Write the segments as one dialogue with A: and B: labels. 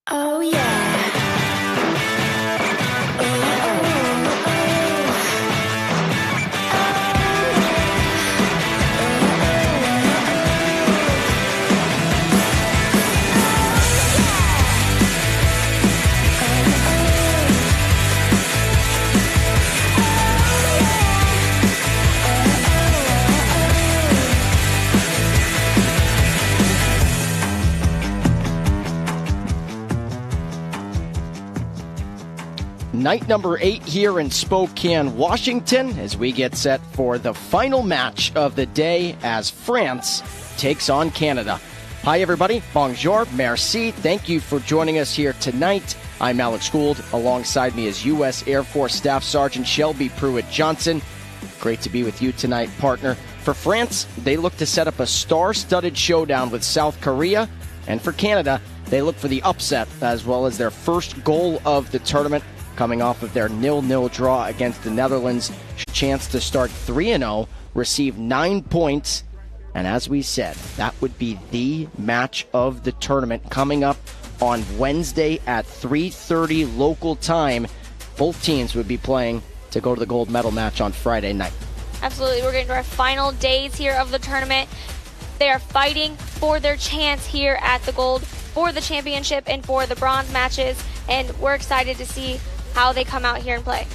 A: Oh yeah.
B: Night number 8 here in Spokane, Washington, as we get set for the final match of the day as France takes on Canada. Hi, everybody. Bonjour. Merci. Thank you for joining us here tonight. I'm Alex Gould. Alongside me is U.S. Air Force Staff Sergeant Shelby Pruitt-Johnson. Great to be with you tonight, partner. For France, they look to set up a star-studded showdown with South Korea. And for Canada, they look for the upset as well as their first goal of the tournament. Coming off of their 0-0 draw against the Netherlands, chance to start 3-0, receive 9 points, and as we said, that would be the match of the tournament coming up on Wednesday at 3:30 local time. Both teams would be playing to go to the gold medal match on Friday night.
C: Absolutely, we're getting to our final days here of the tournament. They are fighting for their chance here at the gold, for the championship, and for the bronze matches, and we're excited to see how they come out here and play.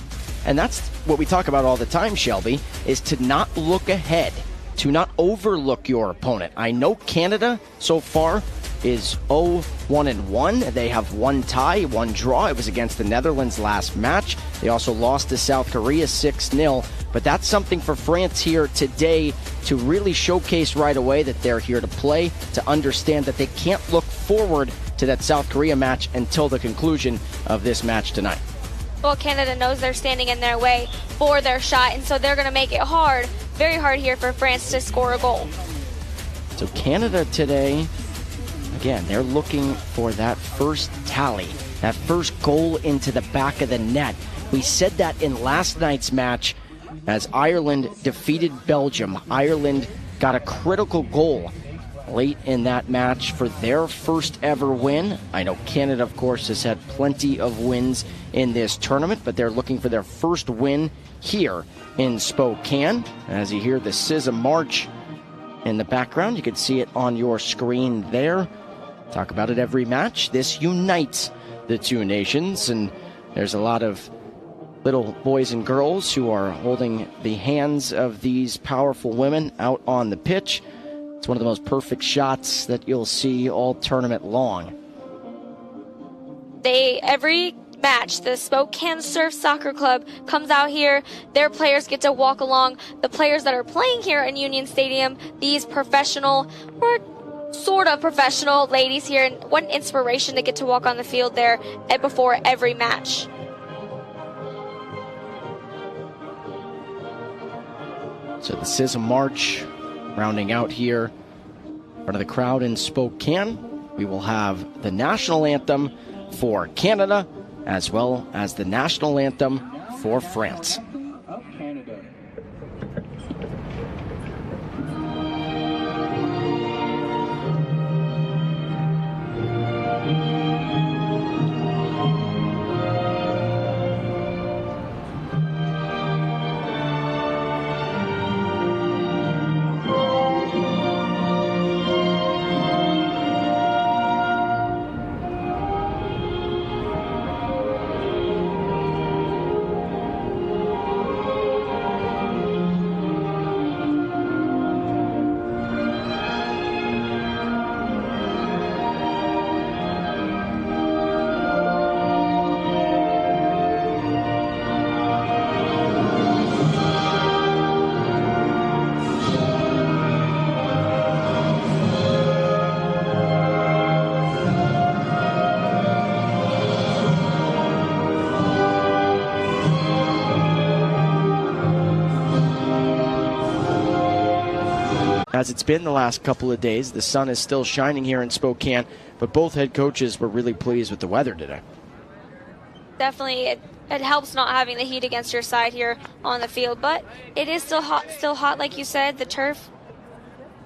B: And that's what we talk about all the time, Shelby, is to not look ahead, to not overlook your opponent. I know Canada so far is 0-1-1. They have one tie, one draw. It was against the Netherlands last match. They also lost to South Korea 6-0. But that's something for France here today to really showcase right away that they're here to play, to understand that they can't look forward to that South Korea match until the conclusion of this match tonight.
C: Well, Canada knows they're standing in their way for their shot, and so they're going to make it hard, very hard here for France to score a goal.
B: So Canada today, again, they're looking for that first tally, that first goal into the back of the net. We said that in last night's match as Ireland defeated Belgium. Ireland got a critical goal late in that match for their first ever win. I know Canada, of course, has had plenty of wins in this tournament, but they're looking for their first win here in Spokane. As you hear the CISM march in the background, you can see it on your screen there. Talk about it every match. This unites the two nations, and there's a lot of little boys and girls who are holding the hands of these powerful women out on the pitch. It's one of the most perfect shots that you'll see all tournament long.
C: Every match, the Spokane Surf Soccer Club comes out here. Their players get to walk along. The players that are playing here in Union Stadium, these professional or sort of professional ladies here, and what an inspiration to get to walk on the field there before every match.
B: So the CISM march rounding out here in front of the crowd in Spokane. We will have the national anthem for Canada as well as the national anthem for France. As it's been the last couple of days, the sun is still shining here in Spokane, but both head coaches were really pleased with the weather today.
C: Definitely, it helps not having the heat against your side here on the field, but it is still hot like you said. The turf,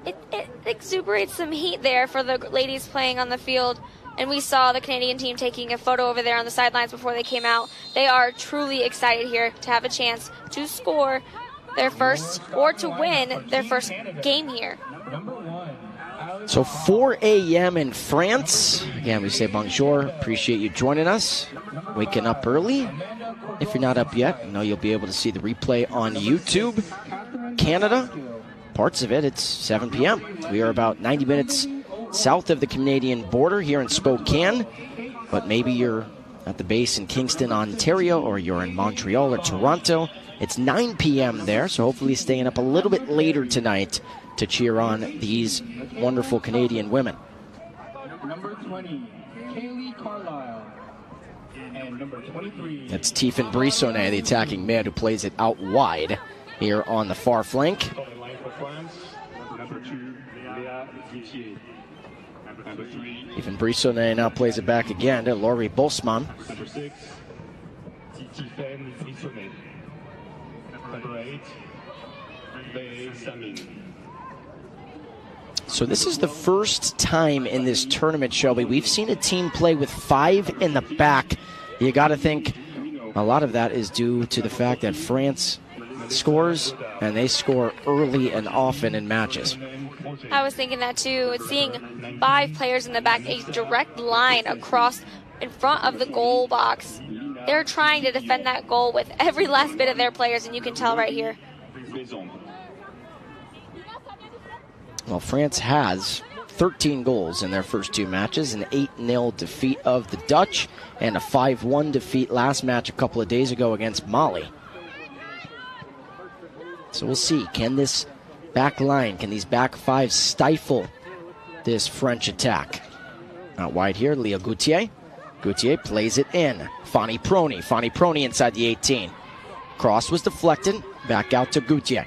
C: it exuberates some heat there for the ladies playing on the field. And we saw the Canadian team taking a photo over there on the sidelines before they came out. They are truly excited here to have a chance to score their first, or to win their first game here.
B: So 4 a.m. in France. Again, we say bonjour. Appreciate you joining us. Waking up early. If you're not up yet, I know you'll be able to see the replay on YouTube. Canada, parts of it, it's 7 p.m. We are about 90 minutes south of the Canadian border here in Spokane. But maybe you're at the base in Kingston, Ontario, or you're in Montreal or Toronto. It's 9 p.m. there, so hopefully staying up a little bit later tonight to cheer on these wonderful Canadian women.
A: Number 20, Kaylee Carlisle. And number 23.
B: That's Tiffany Brissonnet, the attacking mid, who plays it out wide here on the far flank.
A: Number 2, Léa Guitier. Number 3,
B: Tiffany Brissonnet now plays it back again to Laurie Bosman.
A: number 6, Tiffany Brissonnet. Number 8, Faye Samin.
B: So this is the first time in this tournament, Shelby, we've seen a team play with 5 in the back. You got to think a lot of that is due to the fact that France scores, and they score early and often in matches.
C: I was thinking that too. Seeing 5 players in the back, a direct line across in front of the goal box. They're trying to defend that goal with every last bit of their players, and you can tell right here.
B: Well, France has 13 goals in their first 2 matches, an 8-0 defeat of the Dutch, and a 5-1 defeat last match a couple of days ago against Mali. So we'll see, can this back line, can these back 5 stifle this French attack? Out wide here, Léa Gauthier. Gauthier plays it in. Fanny Prony inside the 18. Cross was deflected, back out to Gauthier.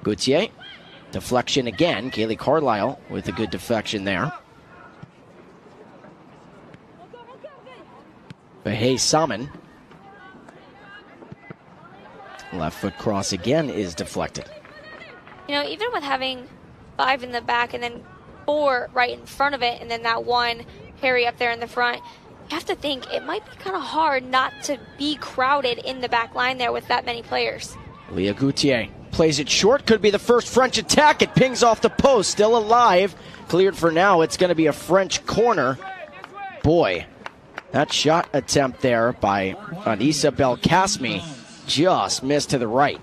B: Gauthier. Deflection again. Kaylee Carlisle with a good deflection there. Bahey Salmon. Left foot cross again is deflected.
C: You know, even with having 5 in the back and then 4 right in front of it, and then that 1 Harry up there in the front, you have to think it might be kind of hard not to be crowded in the back line there with that many players.
B: Léa Gauthier plays it short. Could be the first French attack. It pings off the post. Still alive. Cleared for now. It's going to be a French corner. Boy, that shot attempt there by Anissa Belkacemi just missed to the right.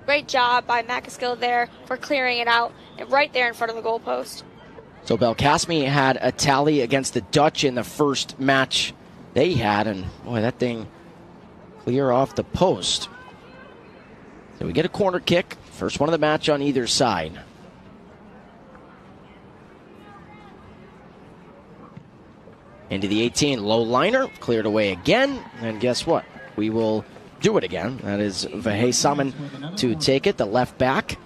C: Great job by Macaskill there for clearing it out and right there in front of the goalpost.
B: So Belkacemi had a tally against the Dutch in the first match they had, and boy, that thing clear off the post. So we get a corner kick, first one of the match on either side. Into the 18, low liner, cleared away again, and guess what? We will do it again. That is Bahey Salmon to take it, the left back.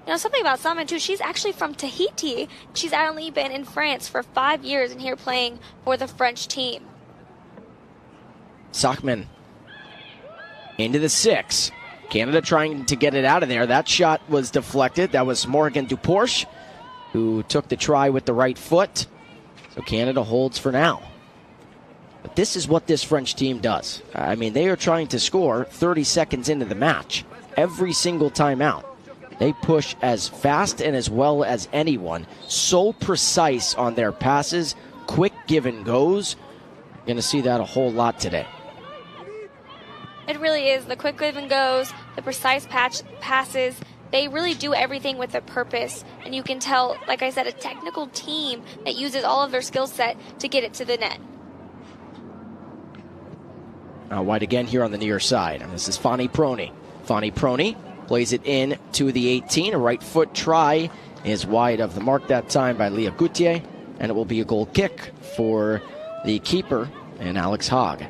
C: You know, something about Salmon too, she's actually from Tahiti. She's only been in France for 5 years and here playing for the French team.
B: Sachman into the 6. Canada trying to get it out of there. That shot was deflected. That was Morgan Duporche who took the try with the right foot. So Canada holds for now. But this is what this French team does. I mean, they are trying to score 30 seconds into the match. Every single time out. They push as fast and as well as anyone. So precise on their passes. Quick give and goes. You're going to see that a whole lot today.
C: It really is. The quick give and goes, the precise passes, they really do everything with a purpose. And you can tell, like I said, a technical team that uses all of their skill set to get it to the net.
B: Now wide again here on the near side. And this is Fanny Prony. Fanny Prony plays it in to the 18. A right foot try is wide of the mark that time by Léa Gauthier. And it will be a goal kick for the keeper and Alex Haag.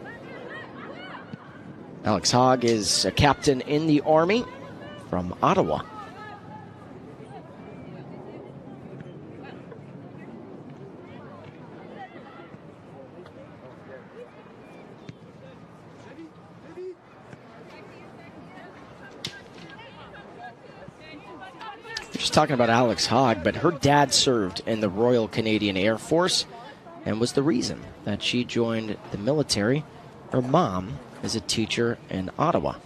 B: Alex Haag is a captain in the Army from Ottawa. just talking about Alex Hogg, but her dad served in the Royal Canadian Air Force and was the reason that she joined the military. Her mom is a teacher in Ottawa.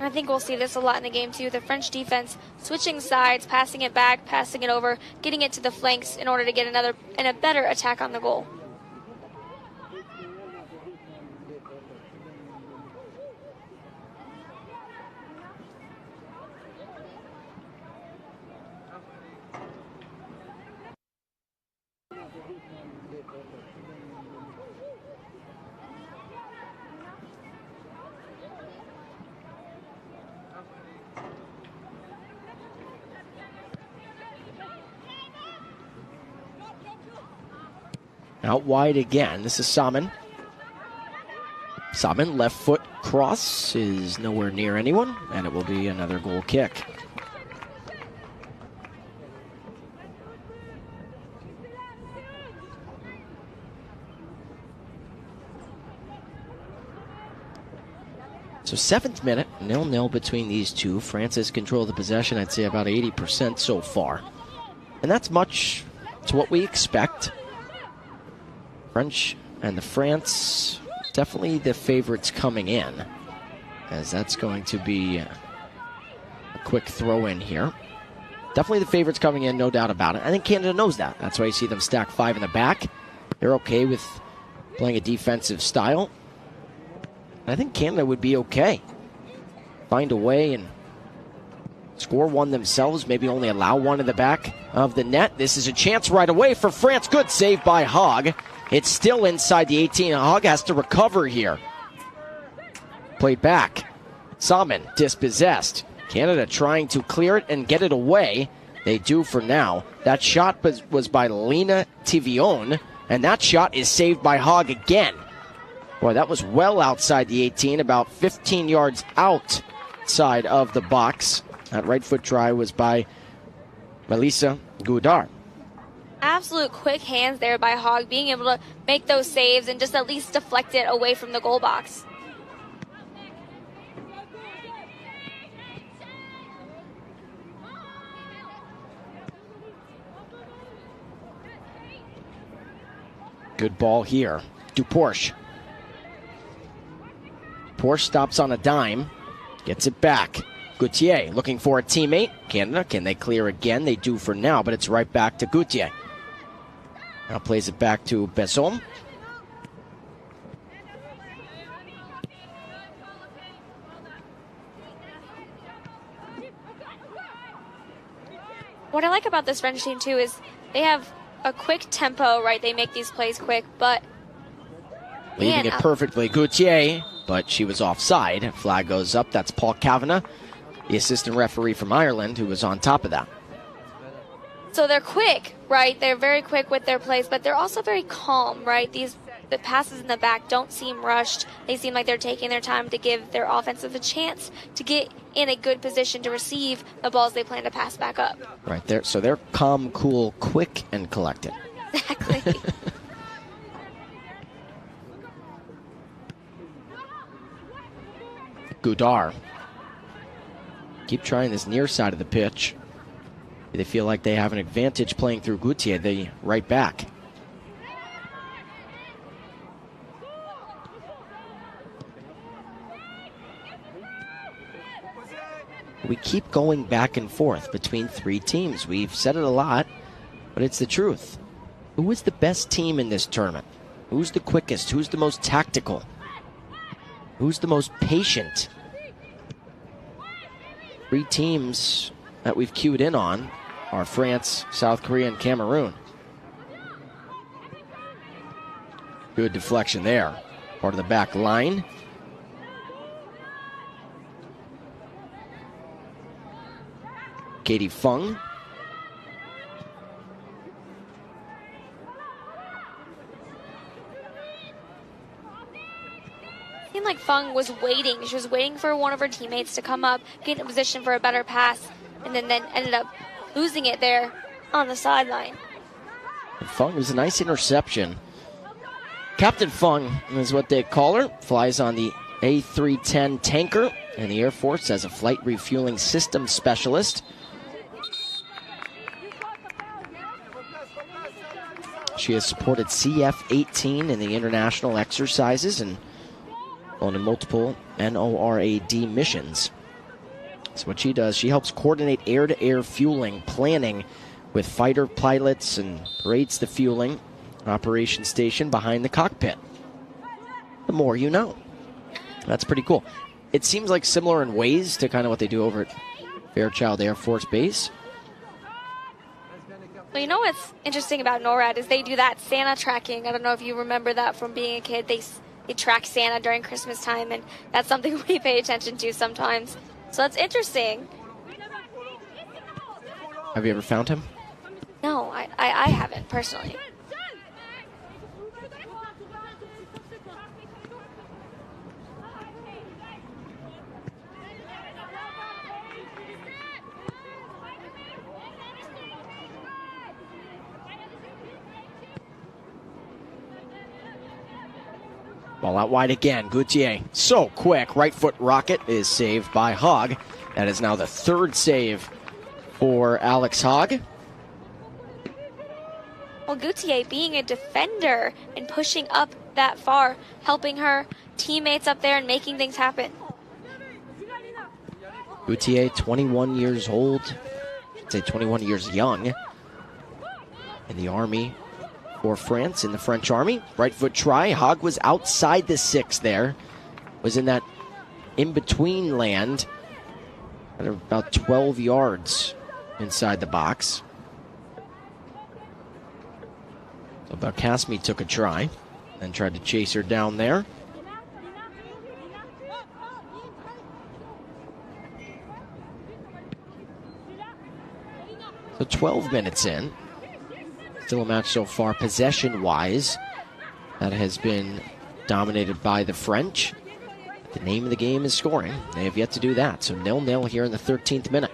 C: I think we'll see this a lot in the game too. The French defense switching sides, passing it back, passing it over, getting it to the flanks in order to get another and a better attack on the goal.
B: Out wide again. This is Salmon. Salmon, left foot cross is nowhere near anyone, and it will be another goal kick. So 7th minute, 0-0 between these two. France has controlled the possession, I'd say about 80% so far. And that's much to what we expect. French and the France, definitely the favorites coming in, as that's going to be a quick throw in here. Definitely the favorites coming in, no doubt about it. I think Canada knows that. That's why you see them stack 5 in the back. They're okay with playing a defensive style. I think Canada would be okay. Find a way and score one themselves, maybe only allow one in the back of the net. This is a chance right away for France. Good save by Hogg. It's still inside the 18. Hogg has to recover here. Played back. Salmon dispossessed. Canada trying to clear it and get it away. They do for now. That shot was by Lena Tivion, and that shot is saved by Hogg again. Boy, that was well outside the 18, about 15 yards outside of the box. That right foot try was by Melissa Goudard.
C: Absolute quick hands there by Hogg, being able to make those saves and just at least deflect it away from the goal box.
B: Good ball here. Duporsche. Porsche stops on a dime, gets it back. Gauthier looking for a teammate. Canada, can they clear again? They do for now, but it's right back to Gauthier. Now plays it back to Besson.
C: What I like about this French team too is they have a quick tempo, right? They make these plays quick, but
B: leaving it perfectly. Gauthier, but she was offside. Flag goes up. That's Paul Kavanagh, the assistant referee from Ireland, who was on top of that.
C: So they're quick, right? They're very quick with their plays, but they're also very calm, right? The passes in the back don't seem rushed. They seem like they're taking their time to give their offensive a chance to get in a good position to receive the balls they plan to pass back up.
B: Right there. So they're calm, cool, quick, and collected.
C: Exactly.
B: Goudard. Keep trying this near side of the pitch. They feel like they have an advantage playing through Gauthier, the right back. We keep going back and forth between three teams. We've said it a lot, but it's the truth. Who is the best team in this tournament? Who's the quickest? Who's the most tactical? Who's the most patient? Three teams that we've queued in on are France, South Korea, and Cameroon. Good deflection there. Part of the back line. Katie Fung.
C: It seemed like Fung was waiting. She was waiting for one of her teammates to come up, get in a position for a better pass. and then ended up losing it there on the sideline.
B: Fung was a nice interception. Captain Fung is what they call her. Flies on the A310 tanker in the Air Force as a flight refueling system specialist. She has supported CF-18 in the international exercises and flown in multiple NORAD missions. So what she does, she helps coordinate air-to-air fueling planning with fighter pilots and rates the fueling operation station behind the cockpit. The more you know. That's pretty cool. It seems like similar in ways to kind of what they do over at Fairchild Air Force Base.
C: Well, you know what's interesting about NORAD is they do that Santa tracking. I don't know if you remember that from being a kid. They track Santa during Christmas time, and that's something we pay attention to sometimes. So that's interesting.
B: Have you ever found him?
C: No, I haven't personally.
B: Ball out wide again. Gauthier, so quick. Right foot rocket is saved by Hogg. That is now the third save for Alex Hogg.
C: Well, Gauthier being a defender and pushing up that far, helping her teammates up there and making things happen.
B: Gauthier, 21 years old. I'd say 21 years young. In the Army for France, in the French Army. Right foot try. Hogg was outside the 6 there. Was in that in-between land at about 12 yards inside the box. So Belkacemi took a try and tried to chase her down there. So 12 minutes in. Still a match so far, possession-wise, that has been dominated by the French. The name of the game is scoring. They have yet to do that. So 0-0 here in the 13th minute.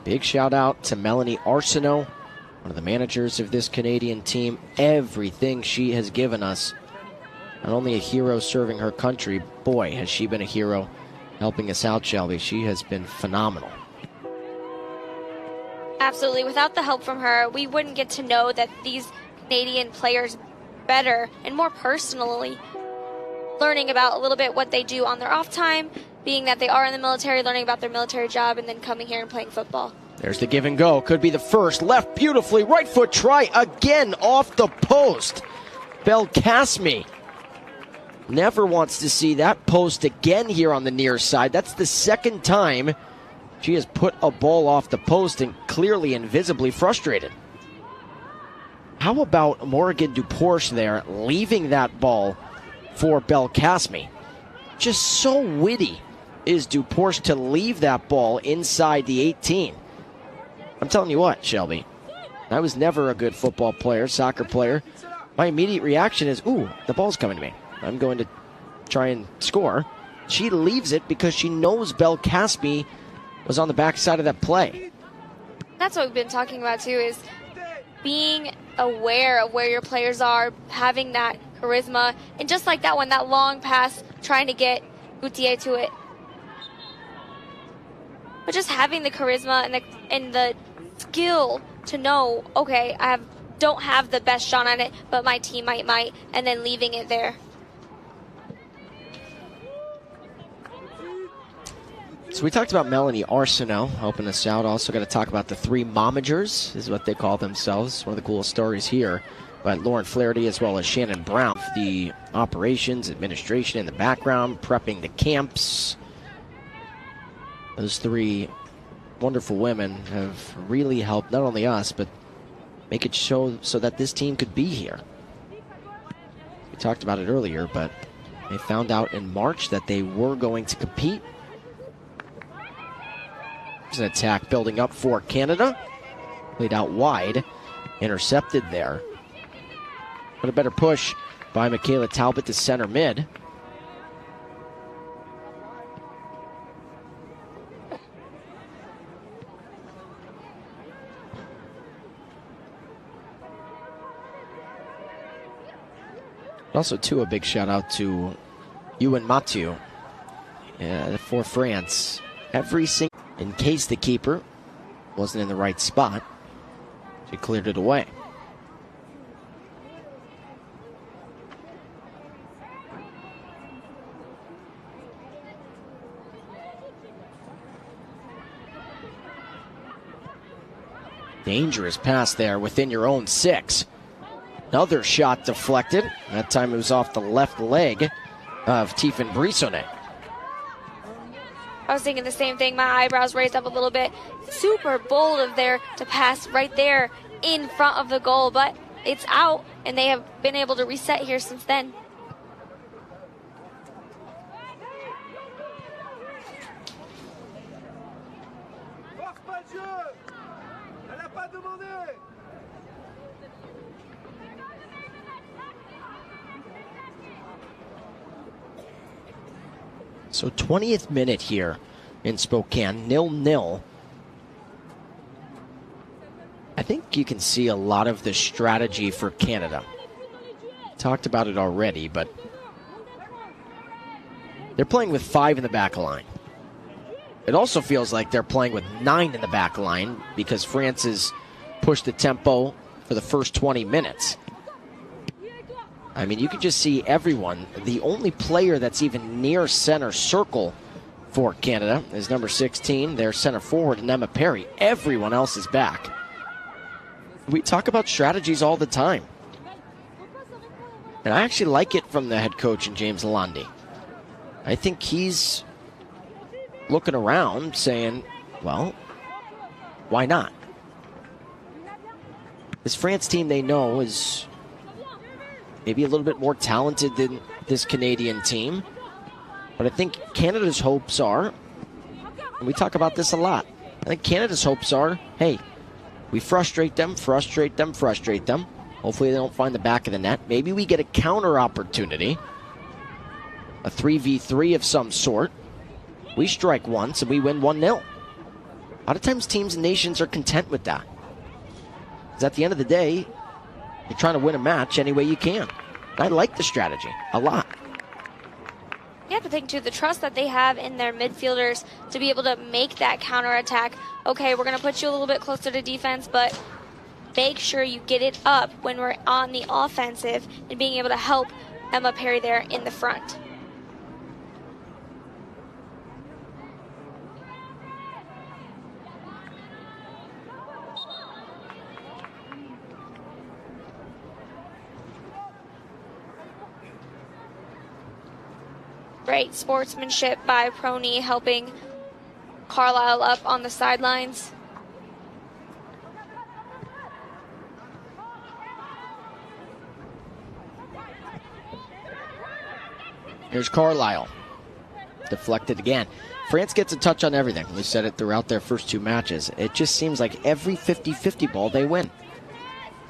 B: Big shout out to Melanie Arsenault, one of the managers of this Canadian team. Everything she has given us. Not only a hero serving her country, boy, has she been a hero helping us out, Shelby. She has been phenomenal.
C: Absolutely. Without the help from her, we wouldn't get to know that these Canadian players better and more personally, learning about a little bit what they do on their off time, being that they are in the military, learning about their military job, and then coming here and playing football.
B: There's the give and go. Could be the first. Left beautifully. Right foot try again off the post. Belkacemi never wants to see that post again here on the near side. That's the second time she has put a ball off the post and clearly and visibly frustrated. How about Morgan Dupourche there leaving that ball for Belkacemi? Just so witty is Dupourche to leave that ball inside the 18. I'm telling you what, Shelby, I was never a good football player, soccer player. My immediate reaction is, ooh, the ball's coming to me. I'm going to try and score. She leaves it because she knows Belkacemi was on the backside of that play.
C: That's what we've been talking about too, is being aware of where your players are, having that charisma, and just like that one, that long pass, trying to get Gauthier to it. But just having the charisma and the skill to know, okay, don't have the best shot on it, but my team might, and then leaving it there.
B: So we talked about Melanie Arsenault helping us out. Also got to talk about the 3 momagers, is what they call themselves. One of the coolest stories here. But Lauren Flaherty as well as Shannon Brown, the operations, administration in the background, prepping the camps. Those 3 wonderful women have really helped not only us, but make it show so that this team could be here. We talked about it earlier, but they found out in March that they were going to compete. There's an attack building up for Canada. Played out wide. Intercepted there. But a better push by Michaela Talbot to center mid. Also, too, a big shout out to Ewan Mathieu for France. Every single, in case the keeper wasn't in the right spot, she cleared it away. Dangerous pass there within your own 6. Another shot deflected. That time it was off the left leg of Tiffany Brissonnet.
C: I was thinking the same thing. My eyebrows raised up a little bit. Super bold of there to pass right there in front of the goal, but it's out, and they have been able to reset here since then.
B: So 20th minute here in Spokane, 0-0. I think you can see a lot of the strategy for Canada. Talked about it already, but they're playing with 5 in the back line. It also feels like they're playing with 9 in the back line because France has pushed the tempo for the first 20 minutes. I mean, you can just see everyone. The only player that's even near center circle for Canada is number 16, their center forward, Emma Perry. Everyone else is back. We talk about strategies all the time. And I actually like it from the head coach, James Lalonde. I think he's looking around saying, well, why not? This France team they know is maybe a little bit more talented than this Canadian team. But I think Canada's hopes are, and we talk about this a lot, I think Canada's hopes are, hey, we frustrate them. Hopefully they don't find the back of the net. Maybe we get a counter opportunity, a 3v3 of some sort. We strike once and we win 1-0. A lot of times teams and nations are content with that. Because at the end of the day, you're trying to win a match any way you can. I like the strategy a lot.
C: You have to think, too, the trust that they have in their midfielders to be able to make that counterattack. Okay, we're going to put you a little bit closer to defense, but make sure you get it up when we're on the offensive and being able to help Emma Perry there in the front. Great sportsmanship by Prony, helping Carlisle up on the sidelines.
B: Here's Carlisle. Deflected again. France gets a touch on everything. We said it throughout their first 2 matches. It just seems like every 50-50 ball they win.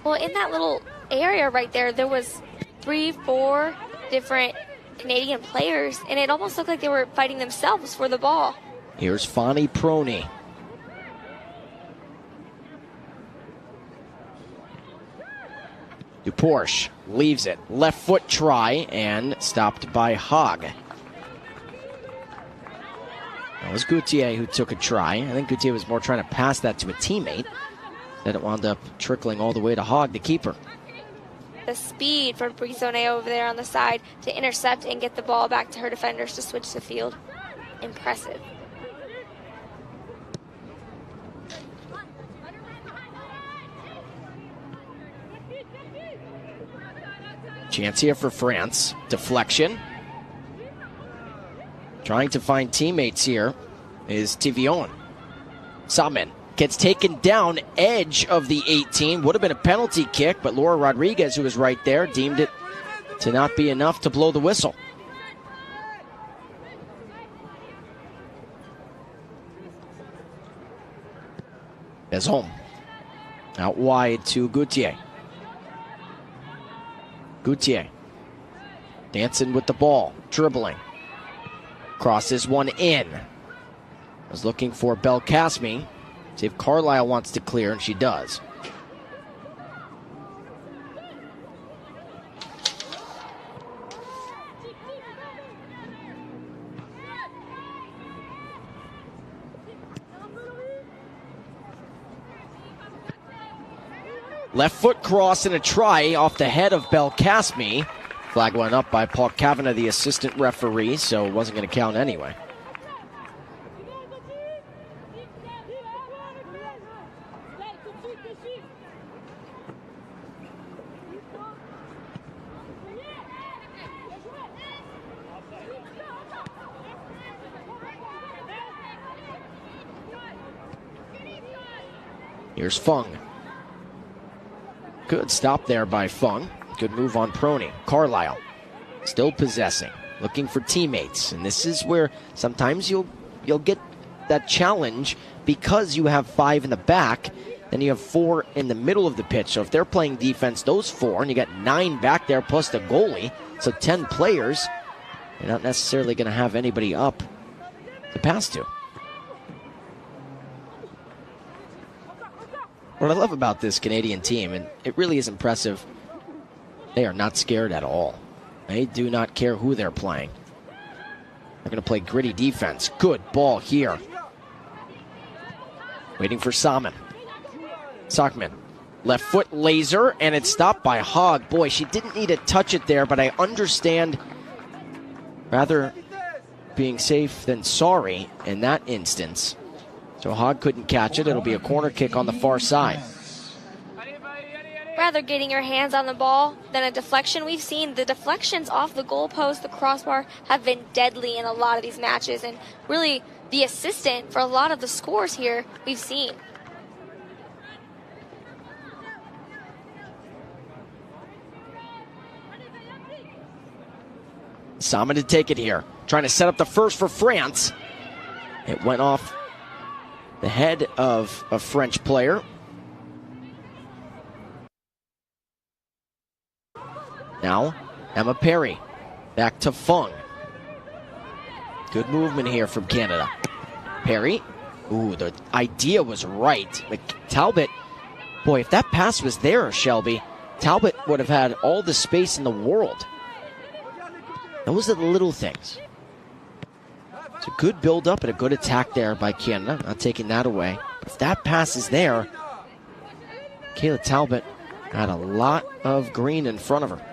C: Well, in that little area right there, there was 3-4 different Canadian players, and it almost looked like they were fighting themselves for the ball.
B: Here's Fanny Prony. Duporsche leaves it. Left foot try and stopped by Hogg. That was Gauthier who took a try. I think Gauthier was more trying to pass that to a teammate. Then it wound up trickling all the way to Hogg, the keeper.
C: The speed from Brissonnet over there on the side to intercept and get the ball back to her defenders to switch the field. Impressive.
B: Chance here for France. Deflection. Trying to find teammates here is Tivion. Samen gets taken down, edge of the 18. Would have been a penalty kick, but Laura Rodriguez, who was right there, deemed it to not be enough to blow the whistle. Bezom out wide to Gauthier. Gauthier dancing with the ball, dribbling. Crosses one in. Was looking for Belkacemi. See if Carlisle wants to clear, and she does. Left foot cross and a try off the head of Belkacemi. Flag went up by Paul Kavanagh, the assistant referee, so it wasn't going to count anyway. Here's Fung. Good stop there by Fung. Good move on Prony. Carlisle still possessing, looking for teammates. And this is where sometimes you'll get that challenge because you have 5 in the back, then you have 4 in the middle of the pitch. So if they're playing defense, those 4, and you got 9 back there plus the goalie, so 10 players, you're not necessarily going to have anybody up to pass to. What I love about this Canadian team, and it really is impressive, they are not scared at all. They do not care who they're playing. They're going to play gritty defense. Good ball here. Waiting for Salmon. Sockman. Left foot laser, and it's stopped by Hogg. Boy, she didn't need to touch it there, but I understand rather being safe than sorry in that instance. So Hogg couldn't catch it. It'll be a corner kick on the far side.
C: Rather getting your hands on the ball than a deflection. We've seen the deflections off the goalpost, the crossbar, have been deadly in a lot of these matches. And really the assistant for a lot of the scores here we've seen.
B: Salmon to take it here. Trying to set up the first for France. It went off the head of a French player. Now, Emma Perry. Back to Fung. Good movement here from Canada. Perry. Ooh, the idea was right. But Talbot, boy, if that pass was there, Shelby, Talbot would have had all the space in the world. Those are the little things. It's a good build-up and a good attack there by Canada. Not taking that away. If that pass is there, Kayla Talbot had a lot of green in front of her.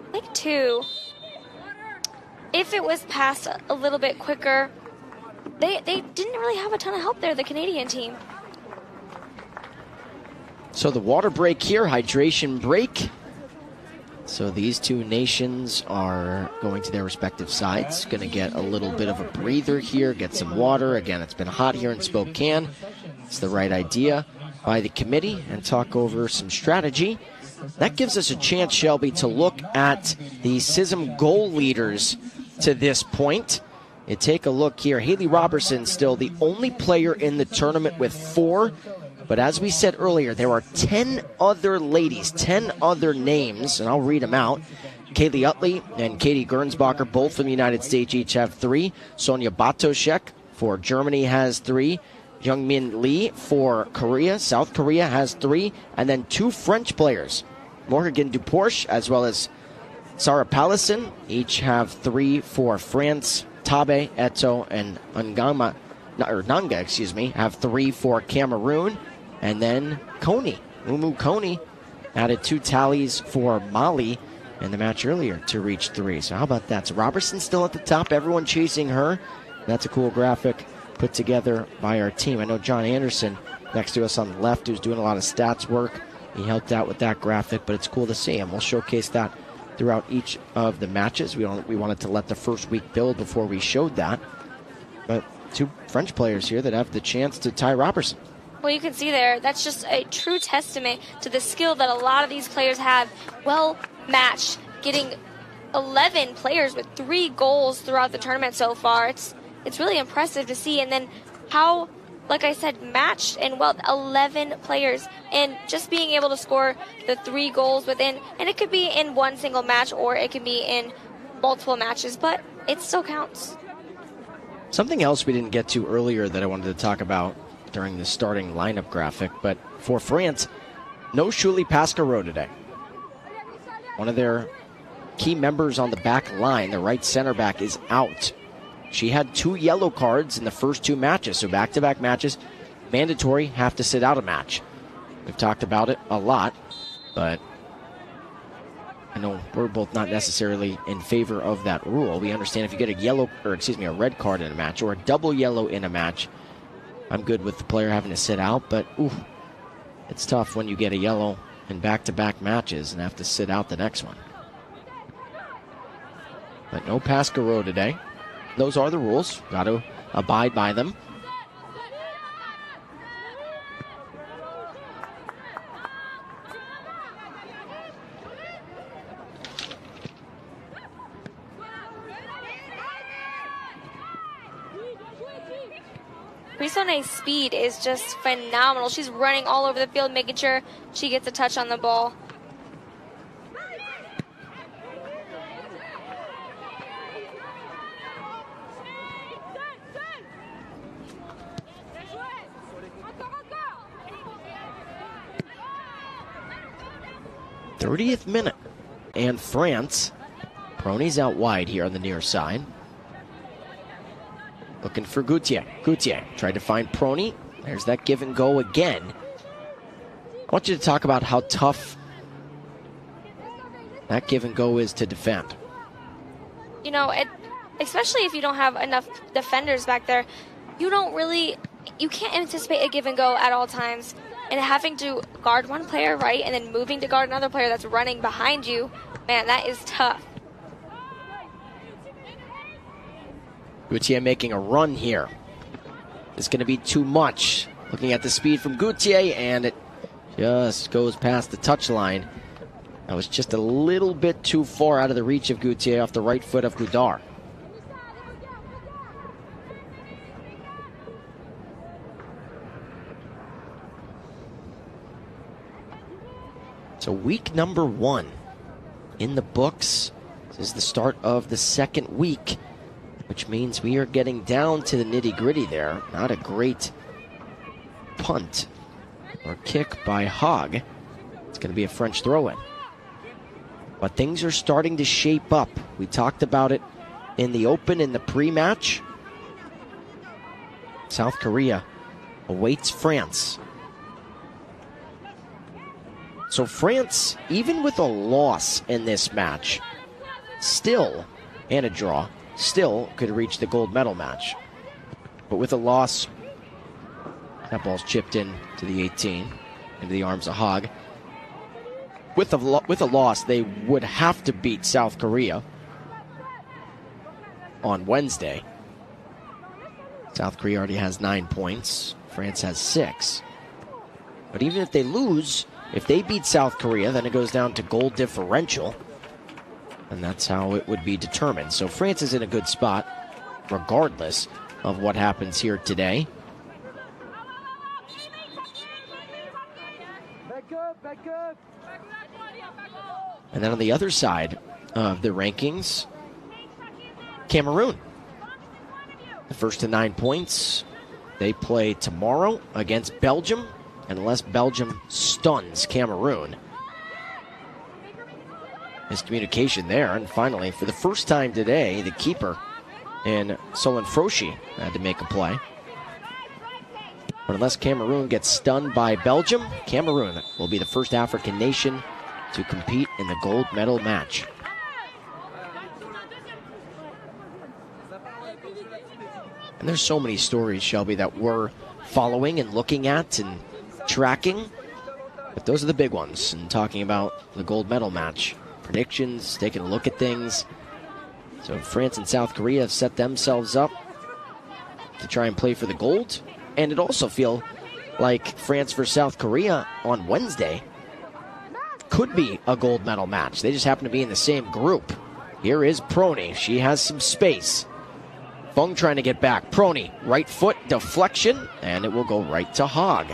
C: I think, too, if it was passed a little bit quicker, they didn't really have a ton of help there, the Canadian team.
B: So the water break here, hydration break. So these two nations are going to their respective sides. Going to get a little bit of a breather here, get some water. Again, it's been hot here in Spokane. It's the right idea by the committee and talk over some strategy. That gives us a chance, Shelby, to look at the CISM goal leaders to this point. You take a look here. Haley Robertson still the only player in the tournament with 4. But as we said earlier, there are 10 other ladies, 10 other names, and I'll read them out. Kaylee Utley and Katie Gernsbacher, both from the United States, each have 3. Sonia Batoshek for Germany has 3. Youngmin Lee for Korea, South Korea has 3. And then 2 French players, Morgan Duporche as well as Sarah Pallison, each have 3 for France. Tabe, Eto, and Nanga, have 3 for Cameroon. And then Coney, Mumu Coney, added 2 tallies for Mali in the match earlier to reach 3. So how about that? So Robertson still at the top, everyone chasing her. That's a cool graphic put together by our team. I know John Anderson next to us on the left, who's doing a lot of stats work. He helped out with that graphic, but it's cool to see him. We'll showcase that throughout each of the matches. We wanted to let the first week build before we showed that. But 2 French players here that have the chance to tie Robertson.
C: Well, you can see there, that's just a true testament to the skill that a lot of these players have. Well matched, getting 11 players with 3 goals throughout the tournament so far. It's really impressive to see. And then how, like I said, matched and well, 11 players. And just being able to score the 3 goals within, and it could be in one single match or it could be in multiple matches, but it still counts.
B: Something else we didn't get to earlier that I wanted to talk about during the starting lineup graphic, but for France, no Shuli Pascaro today. One of their key members on the back line, the right center back, is out. She had 2 yellow cards in the first 2 matches, so back-to-back matches, mandatory, have to sit out a match. We've talked about it a lot, but I know we're both not necessarily in favor of that rule. We understand if you get a red card in a match or a double yellow in a match, I'm good with the player having to sit out, but it's tough when you get a yellow in back-to-back matches and have to sit out the next one. But no Pascaro today. Those are the rules. Got to abide by them.
C: Brisone's speed is just phenomenal. She's running all over the field, making sure she gets a touch on the ball.
B: '30th minute, and France. Prony's out wide here on the near side. Looking for Gauthier. Gauthier tried to find Prony. There's that give and go again. I want you to talk about how tough that give and go is to defend.
C: You know, especially if you don't have enough defenders back there, you can't anticipate a give and go at all times. And having to guard one player, right, and then moving to guard another player that's running behind you, man, that is tough.
B: Gauthier making a run here. It's going to be too much. Looking at the speed from Gauthier, and it just goes past the touchline. That was just a little bit too far out of the reach of Gauthier off the right foot of Goudard. So week number 1 in the books. This is the start of the second week, which means we are getting down to the nitty-gritty there. Not a great punt or kick by Hogg. It's going to be a French throw-in. But things are starting to shape up. We talked about it in the open, in the pre-match. South Korea awaits France. So France, even with a loss in this match, still, and a draw, still could reach the gold medal match. But with a loss, that ball's chipped in to the 18, into the arms of Hogg. With a loss, they would have to beat South Korea on Wednesday. South Korea already has 9 points. France has 6. But even if they lose, if they beat South Korea, then it goes down to goal differential. And that's how it would be determined. So France is in a good spot, regardless of what happens here today. And then on the other side of the rankings, Cameroon. The first to 9 points. They play tomorrow against Belgium. And unless Belgium stuns Cameroon. Miscommunication there. And finally, for the first time today, the keeper in Solon Froshi had to make a play. But unless Cameroon gets stunned by Belgium, Cameroon will be the first African nation to compete in the gold medal match. And there's so many stories, Shelby, that we're following and looking at and tracking. But those are the big ones. And talking about the gold medal match. Predictions, taking a look at things. So France and South Korea have set themselves up to try and play for the gold. And it also feels like France versus South Korea on Wednesday could be a gold medal match. They just happen to be in the same group. Here is Prony. She has some space. Fung trying to get back. Prony, right foot, deflection, and it will go right to Hogg.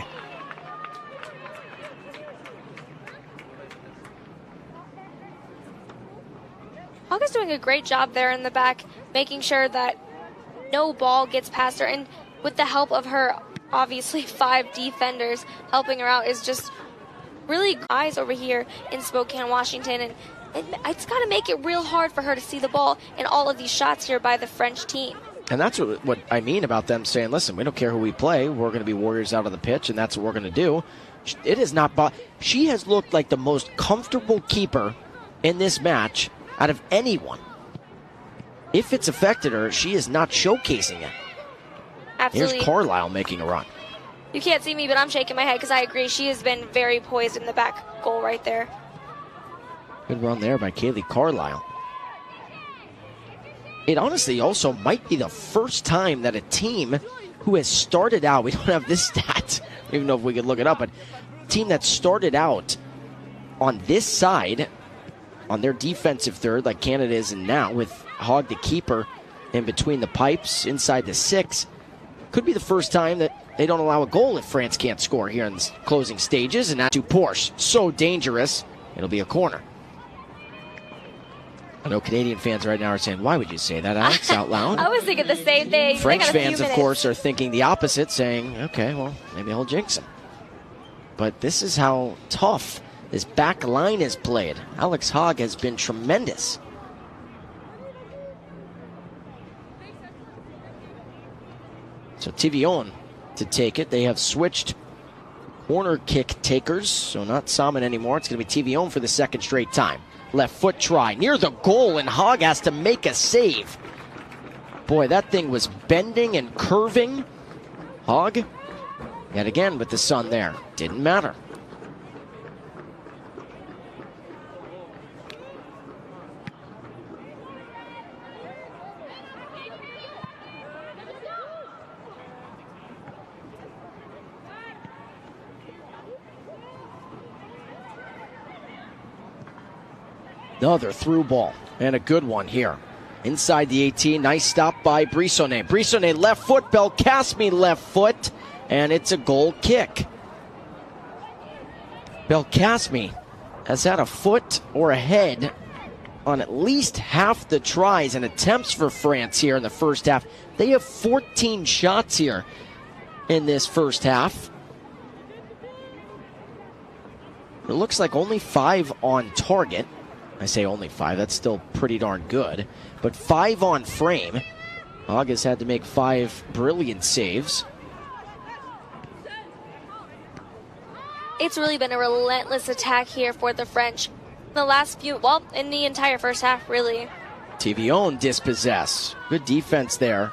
C: Hog is doing a great job there in the back, making sure that no ball gets past her. And with the help of her, obviously, 5 defenders helping her out is just really eyes over here in Spokane, Washington. And it's got to make it real hard for her to see the ball in all of these shots here by the French team.
B: And that's what I mean about them saying, listen, we don't care who we play. We're going to be warriors out of the pitch, and that's what we're going to do. It is not. She has looked like the most comfortable keeper in this match out of anyone. If it's affected her, she is not showcasing it.
C: Absolutely.
B: Here's Carlisle making a run.
C: You can't see me, but I'm shaking my head because I agree. She has been very poised in the back goal right there.
B: Good run there by Kaylee Carlisle. It honestly also might be the first time that a team who has started out, we don't have this stat, I don't even know if we could look it up, but a team that started out on this side, on their defensive third, like Canada is in now, with Hog the keeper in between the pipes, inside the 6, could be the first time that they don't allow a goal if France can't score here in the closing stages. And that to Porsche, so dangerous, it'll be a corner. I know Canadian fans right now are saying, why would you say that, Alex, out loud?
C: I was thinking the same thing.
B: French fans, of course, are thinking the opposite, saying, okay, well, maybe I'll jinx him. But this is how tough this back line is played. Alex Hogg has been tremendous. So Tivillon to take it. They have switched corner kick takers, so not Salmon anymore. It's going to be Tivillon for the second straight time. Left foot try near the goal, and Hogg has to make a save. Boy, that thing was bending and curving. Hogg, yet again with the sun there. Didn't matter. Another through ball, and a good one here. Inside the 18, nice stop by Brissonnet. Brissonnet left foot, Belkacemi left foot, and it's a goal kick. Belkacemi has had a foot or a head on at least half the tries and attempts for France here in the first half. They have 14 shots here in this first half. It looks like only 5 on target. I say only 5, that's still pretty darn good. But 5 on frame. Hogg has had to make 5 brilliant saves.
C: It's really been a relentless attack here for the French. The last few, well, in the entire first half, really.
B: Tivillon dispossess. Good defense there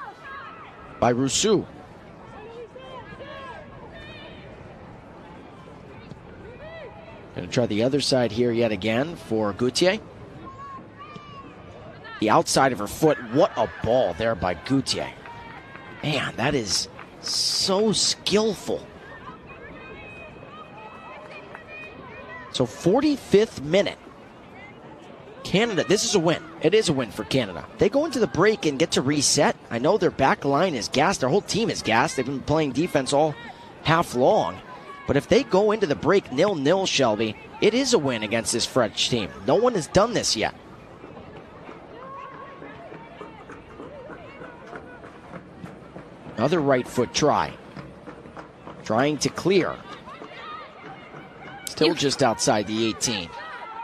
B: by Rousseau. Going to try the other side here yet again for Gauthier. The outside of her foot. What a ball there by Gauthier. Man, that is so skillful. So 45th minute. Canada, this is a win. It is a win for Canada. They go into the break and get to reset. I know their back line is gassed. Their whole team is gassed. They've been playing defense all half long. But if they go into the break 0-0, Shelby, it is a win against this French team. No one has done this yet. Another right foot try. Trying to clear. Still just outside the 18.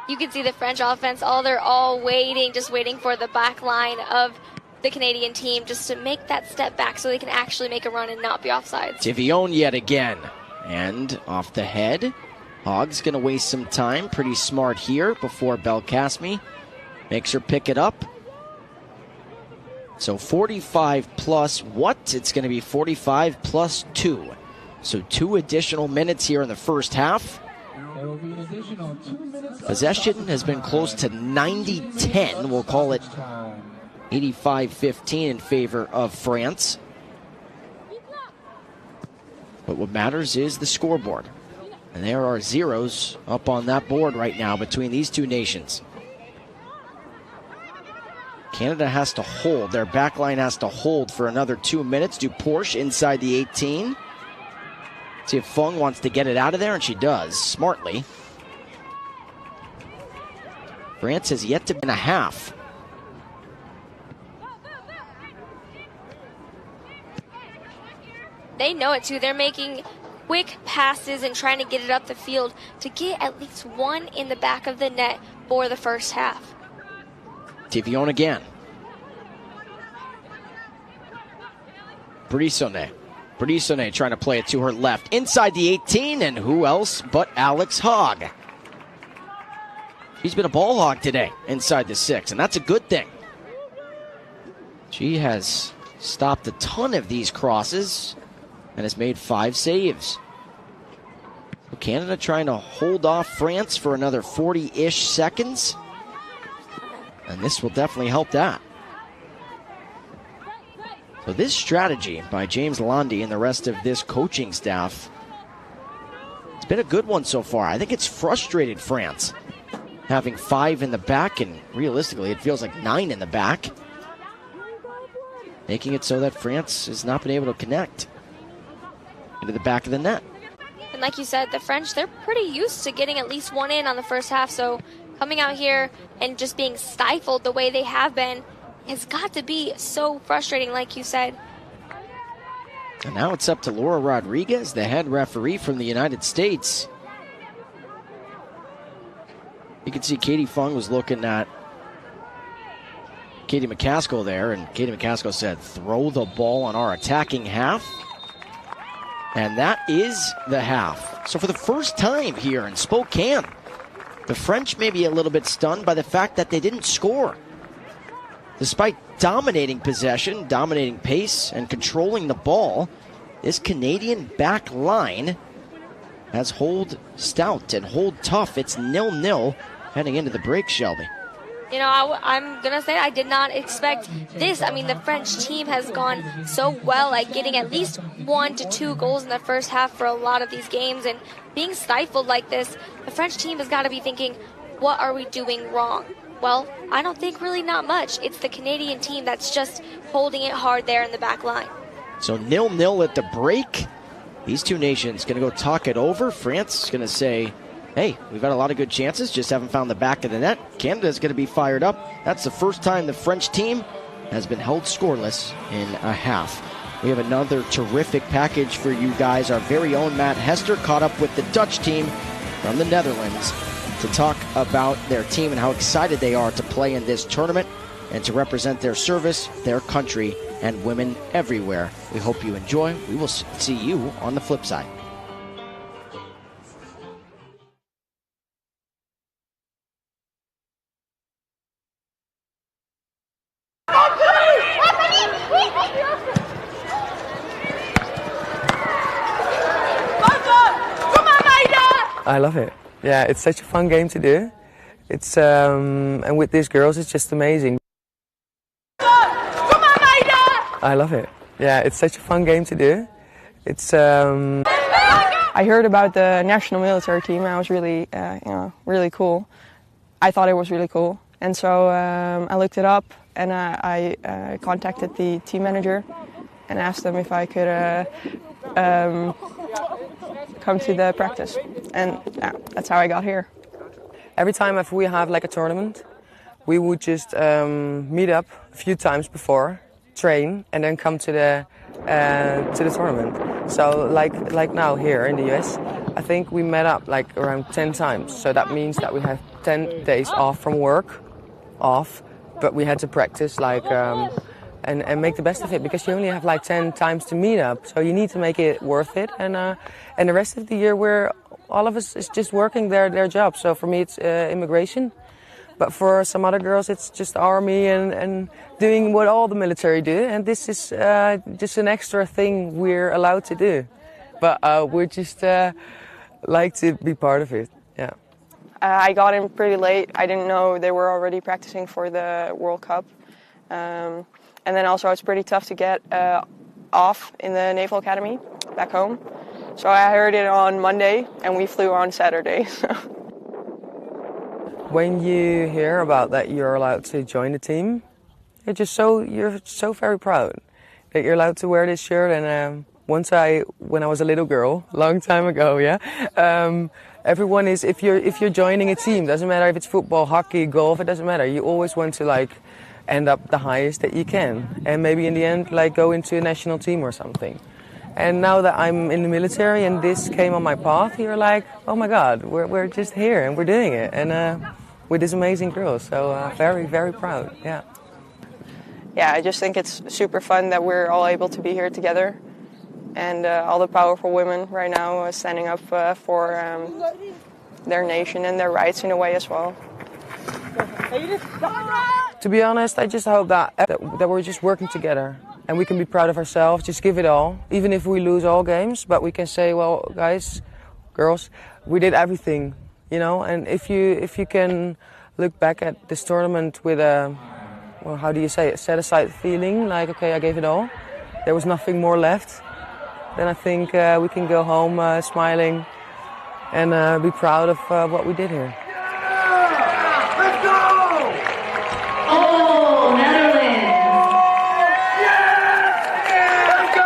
C: You can see the French offense, they're all waiting, just waiting for the back line of the Canadian team just to make that step back so they can actually make a run and not be offsides.
B: Tivillon yet again. And off the head. Hogg's going to waste some time. Pretty smart here before Belkacemi makes her pick it up. So 45 plus what? It's going to be 45 plus 2. So 2 additional minutes here in the first half. Possession has been close to 90-10. We'll call it 85-15 in favor of France. But what matters is the scoreboard. And there are zeros up on that board right now between these two nations. Canada has to hold. Their back line has to hold for another 2 minutes. Porsche inside the 18. See if Fung wants to get it out of there, and she does, smartly. France has yet to win a half
C: they know it too. They're making quick passes and trying to get it up the field to get at least one in the back of the net for the first half.
B: Tivion again. Brisone trying to play it to her left. Inside the 18, and who else but Alex Hogg. She's been a ball hog today inside the 6, and that's a good thing. She has stopped a ton of these crosses and has made 5 saves. So Canada trying to hold off France for another 40-ish seconds. And this will definitely help that. So this strategy by James Lundy and the rest of this coaching staff, it's been a good one so far. I think it's frustrated France having 5 in the back, and realistically it feels like 9 in the back, making it so that France has not been able to connect into the back of the net.
C: And like you said, the French, they're pretty used to getting at least one in on the first half, so coming out here and just being stifled the way they have been has got to be so frustrating, like you said.
B: And now it's up to Laura Rodriguez, the head referee from the United States. You can see Katie Fung was looking at Katie McCaskill there, and Katie McCaskill said, throw the ball on our attacking half. And that is the half. So for the first time here in Spokane, the French may be a little bit stunned by the fact that they didn't score. Despite dominating possession, dominating pace, and controlling the ball, this Canadian back line has hold stout and hold tough. It's 0-0 heading into the break, Shelby.
C: You know, I'm going to say I did not expect this. I mean, the French team has gone so well at getting at least 1 to 2 goals in the first half for a lot of these games. And being stifled like this, the French team has got to be thinking, what are we doing wrong? Well, I don't think really not much. It's the Canadian team that's just holding it hard there in the back line. So
B: 0-0 at the break. These two nations going to go talk it over. France is going to say, hey, we've had a lot of good chances, just haven't found the back of the net. Canada's going to be fired up. That's the first time the French team has been held scoreless in a half. We have another terrific package for you guys. Our very own Matt Hester caught up with the Dutch team from the Netherlands to talk about their team and how excited they are to play in this tournament and to represent their service, their country, and women everywhere. We hope you enjoy. We will see you on the flip side.
D: I love it. Yeah, it's such a fun game to do. It's and with these girls, it's just amazing. I love it. Yeah, it's such a fun game to do. It's.
E: I heard about the national military team, and I was really, really cool. I thought it was really cool, and so I looked it up, and I contacted the team manager, and asked them if I could come to the practice, and that's how I got here.
D: Every time if we have like a tournament, we would just meet up a few times before, train, and then come to the tournament. So like now here in the US, I think we met up like around 10 times. So that means that we have 10 days off from work, but we had to practice like and make the best of it, because you only have like 10 times to meet up. So you need to make it worth it, and the rest of the year all of us is just working their job. So for me it's immigration, but for some other girls it's just army and doing what all the military do, and this is just an extra thing we're allowed to do, but we're just like to be part of it. Yeah.
E: I got in pretty late. I didn't know they were already practicing for the World Cup. And then also it's pretty tough to get off in the Naval Academy back home. So I heard it on Monday and we flew on Saturday.
D: When you hear about that you're allowed to join the team, you're so very proud that you're allowed to wear this shirt. And when I was a little girl, long time ago, everyone is, if you're joining a team, doesn't matter if it's football, hockey, golf, it doesn't matter. You always want to like end up the highest that you can, and maybe in the end like go into a national team or something. And now that I'm in the military and this came on my path, you're like, oh my God, we're just here and we're doing it. And with this amazing girls, so very, very proud, yeah.
E: Yeah, I just think it's super fun that we're all able to be here together. And all the powerful women right now standing up for their nation and their rights in a way as well.
D: To be honest, I just hope that we're just working together and we can be proud of ourselves, just give it all, even if we lose all games, but we can say, well, guys, girls, we did everything, you know, and if you can look back at this tournament with a, well, how do you say it, set-aside feeling, like, okay, I gave it all, there was nothing more left, then I think we can go home smiling and be proud of what we did here.
F: Let's go! Oh, Netherlands! Yeah! Let's go!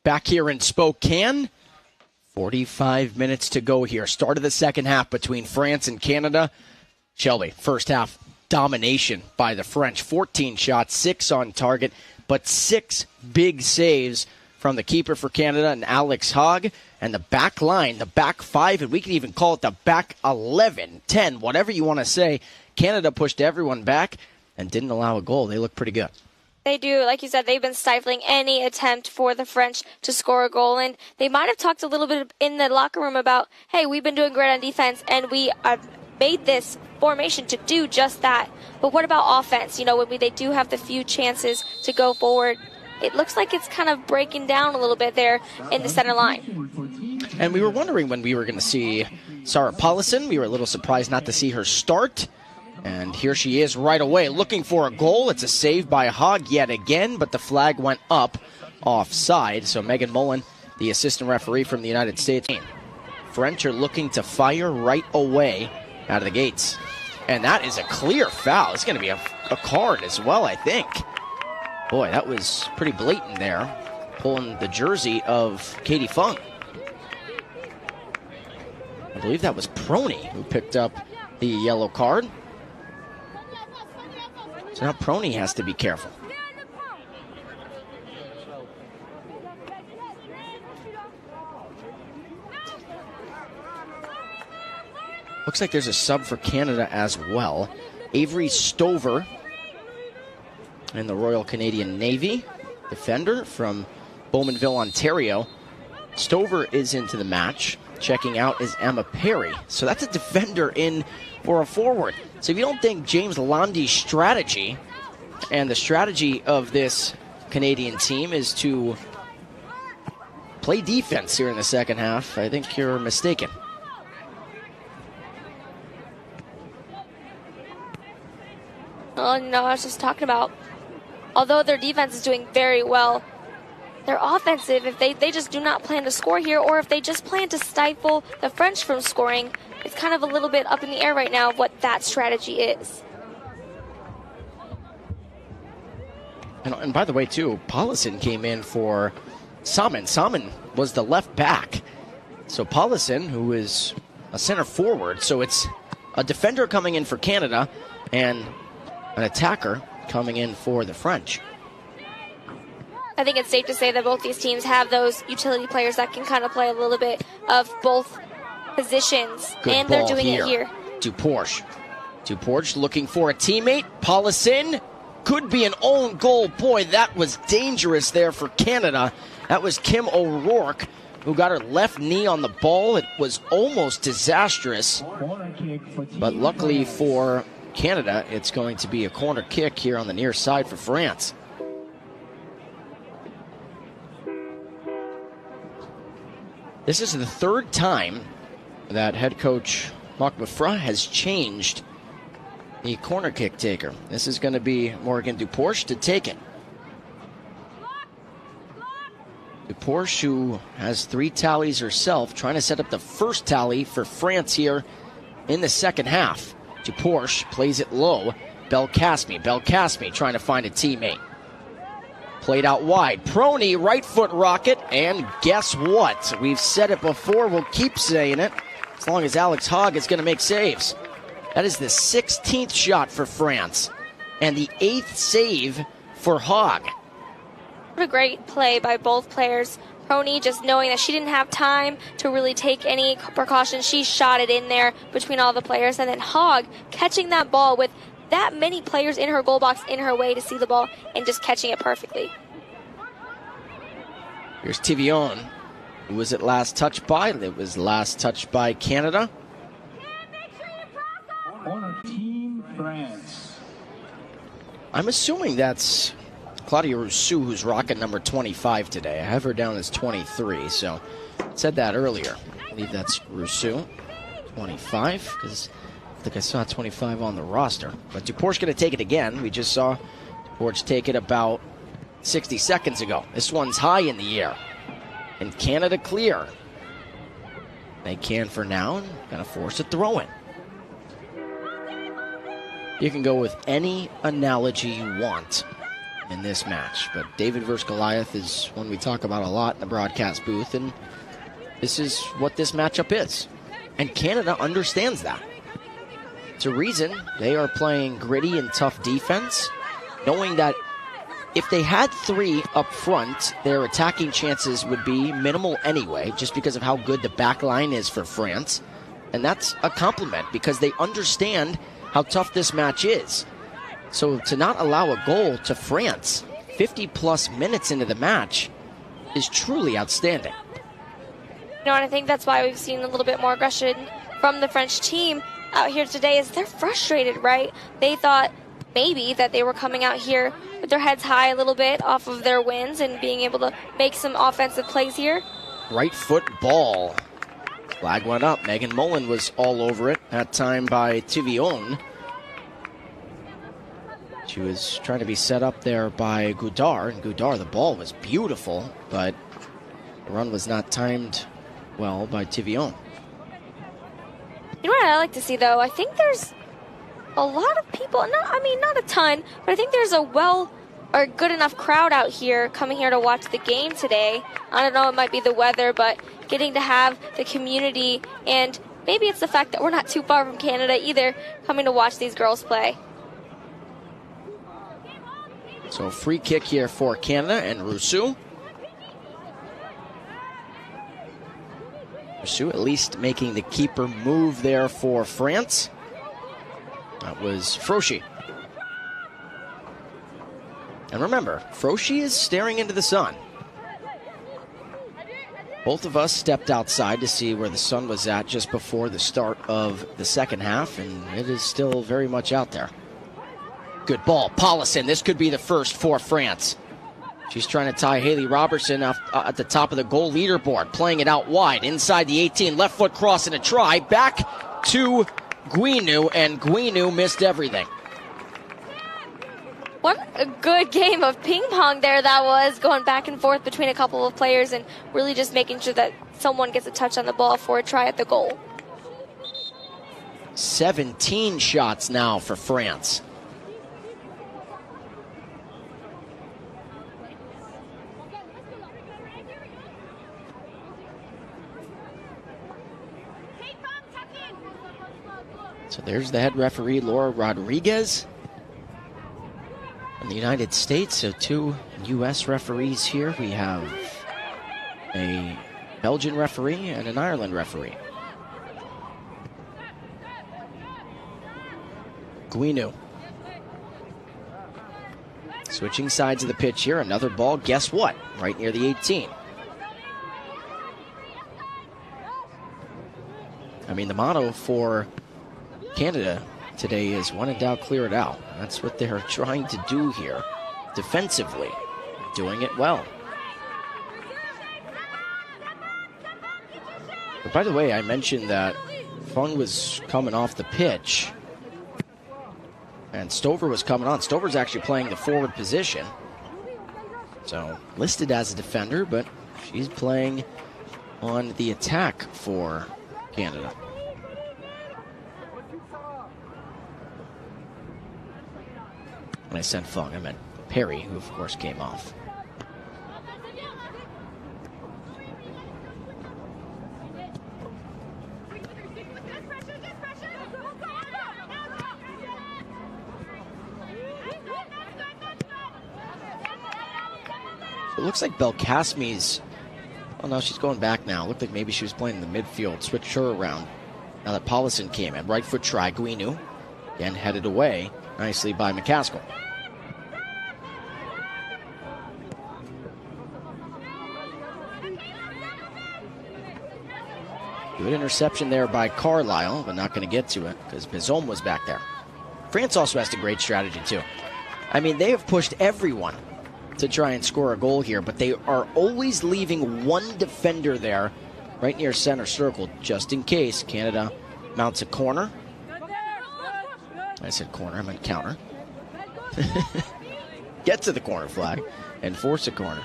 B: back here in Spokane. 45 minutes to go here. Start of the second half between France and Canada. Shelby, first half domination by the French. 14 shots, 6 on target, but 6 big saves from the keeper for Canada and Alex Hogg. And the back line, the back 5, and we can even call it the back 11, 10, whatever you want to say. Canada pushed everyone back and didn't allow a goal. They look pretty good.
C: They do. Like you said, they've been stifling any attempt for the French to score a goal. And they might have talked a little bit in the locker room about, hey, we've been doing great on defense, and we made this formation to do just that. But what about offense? You know, when they do have the few chances to go forward, it looks like it's kind of breaking down a little bit there in the center line.
B: And we were wondering when we were going to see Sarah Paulison. We were a little surprised not to see her start. And here she is right away looking for a goal. It's a save by Hogg yet again, but the flag went up offside. So Megan Mullen, the assistant referee from the United States. French are looking to fire right away out of the gates. And that is a clear foul. It's going to be a card as well, I think. Boy, that was pretty blatant there, pulling the jersey of Katie Fung. I believe that was Prony who picked up the yellow card. So now Prony has to be careful. Looks like there's a sub for Canada as well. Avery Stover in the Royal Canadian Navy, defender from Bowmanville, Ontario. Stover is into the match. Checking out is Emma Perry. So that's a defender in for a forward. So if you don't think James Landy's strategy and the strategy of this Canadian team is to play defense here in the second half, I think you're mistaken.
C: Oh, no, I was just talking about, although their defense is doing very well, they're offensive. If they just do not plan to score here, or if they just plan to stifle the French from scoring, it's kind of a little bit up in the air right now of what that strategy is.
B: And by the way, too, Paulison came in for Salmon. Salmon was the left back. So Paulison, who is a center forward, so it's a defender coming in for Canada and an attacker coming in for the French.
C: I think it's safe to say that both these teams have those utility players that can kind of play a little bit of both positions.
B: Good
C: and they're
B: ball
C: doing
B: here.
C: it here.
B: Duporche looking for a teammate. Paulison could be an own goal. Boy, that was dangerous there for Canada. That was Kim O'Rourke who got her left knee on the ball. It was almost disastrous. But luckily for Canada, it's going to be a corner kick here on the near side for France. This is the third time that head coach Marc Meffra has changed the corner kick taker. This is going to be Morgan Duporche to take it. Duporche, who has 3 tallies herself, trying to set up the first tally for France here in the second half. Duporche plays it low. Belkacemi trying to find a teammate. Played out wide. Prony, right foot rocket, and guess what? We've said it before, we'll keep saying it, as long as Alex Hogg is going to make saves. That is the 16th shot for France, and the 8th save for Hogg.
C: What a great play by both players. Prony just knowing that she didn't have time to really take any precautions. She shot it in there between all the players, and then Hogg catching that ball with that many players in her goal box in her way to see the ball and just catching it perfectly.
B: Here's Tivillon. Who was it last touched by? It was last touched by Canada.
A: Team France.
B: I'm assuming that's Claudia Rousseau, who's rocking number 25 today. I have her down as 23, so I said that earlier. I believe that's Rousseau, 25, because I think I saw 25 on the roster. But Duporche going to take it again. We just saw Duporche take it about 60 seconds ago. This one's high in the air. And Canada clear. They can for now, and going to force a throw-in. You can go with any analogy you want in this match. But David versus Goliath is one we talk about a lot in the broadcast booth, and this is what this matchup is. And Canada understands that. It's a reason they are playing gritty and tough defense, knowing that if they had 3 up front, their attacking chances would be minimal anyway, just because of how good the back line is for France. And that's a compliment, because they understand how tough this match is. So to not allow a goal to France 50-plus minutes into the match is truly outstanding.
C: You know, and I think that's why we've seen a little bit more aggression from the French team out here today, is they're frustrated, right? They thought maybe that they were coming out here with their heads high a little bit off of their wins and being able to make some offensive plays here.
B: Right foot ball. Flag went up. Megan Mullen was all over it, that time by Tivillon. She was trying to be set up there by Goudard, and Goudard, the ball was beautiful, but the run was not timed well by Tivillon.
C: You know what I like to see, though? I think there's a lot of people, not a ton, but I think there's a good enough crowd out here coming here to watch the game today. I don't know, it might be the weather, but getting to have the community, and maybe it's the fact that we're not too far from Canada either, coming to watch these girls play.
B: So free kick here for Canada and Rousseau. Rousseau at least making the keeper move there for France. That was Frochy. And remember, Frochy is staring into the sun. Both of us stepped outside to see where the sun was at just before the start of the second half, and it is still very much out there. Good ball, Paulison. This could be the first for France. She's trying to tie Haley Robertson at the top of the goal leaderboard, playing it out wide, inside the 18, left foot cross and a try, back to Guinu, and Guinu missed everything.
C: What a good game of ping pong there that was, going back and forth between a couple of players and really just making sure that someone gets a touch on the ball for a try at the goal.
B: 17 shots now for France. So there's the head referee, Laura Rodriguez. In the United States, so 2 U.S. referees here. We have a Belgian referee and an Ireland referee. Guinu. Switching sides of the pitch here. Another ball, guess what? Right near the 18. I mean, the motto for Canada today is when in doubt, clear it out. That's what they're trying to do here defensively, doing it well. But by the way, I mentioned that Fung was coming off the pitch and Stover was coming on. Stover's actually playing the forward position, so listed as a defender, but she's playing on the attack for Canada. When I said Fung, I meant Perry, who of course came off. So it looks like Belkacemi's, oh no, she's going back now. Looked like maybe she was playing in the midfield, switched her around. Now that Paulison came in, right foot try, Guinu, again headed away nicely by McCaskill. Good interception there by Carlisle, but not going to get to it because Bizom was back there. France also has a great strategy too. I mean, they have pushed everyone to try and score a goal here, but they are always leaving one defender there right near center circle just in case Canada mounts a corner. I said corner, I meant counter. Get to the corner flag and force a corner.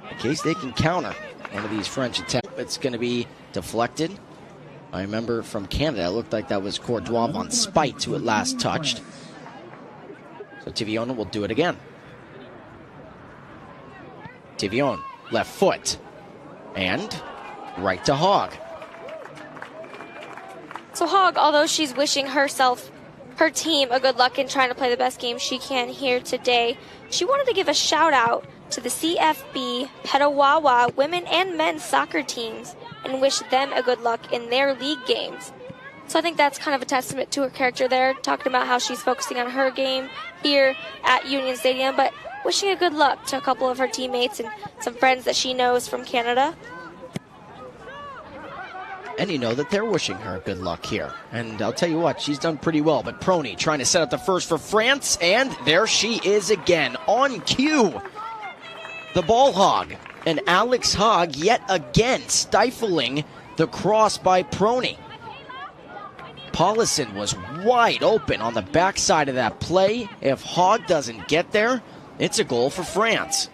B: In case they can counter one of these French attacks, it's going to be deflected. I remember from Canada, it looked like that was Courtois on Spite who at last touched. So Tiviona will do it again. Tivion, left foot. And right to Hogg.
C: So Hogg, although she's wishing her team a good luck in trying to play the best game she can here today, she wanted to give a shout out to the CFB, Petawawa women and men's soccer teams and wish them a good luck in their league games. So I think that's kind of a testament to her character there, talking about how she's focusing on her game here at Union Stadium, but wishing a good luck to a couple of her teammates and some friends that she knows from Canada.
B: And you know that they're wishing her good luck here. And I'll tell you what, she's done pretty well. But Prony trying to set up the first for France, and there she is again, on cue. The ball hog, and Alex Hogg yet again stifling the cross by Prony. Paulison was wide open on the backside of that play. If Hogg doesn't get there, it's a goal for France.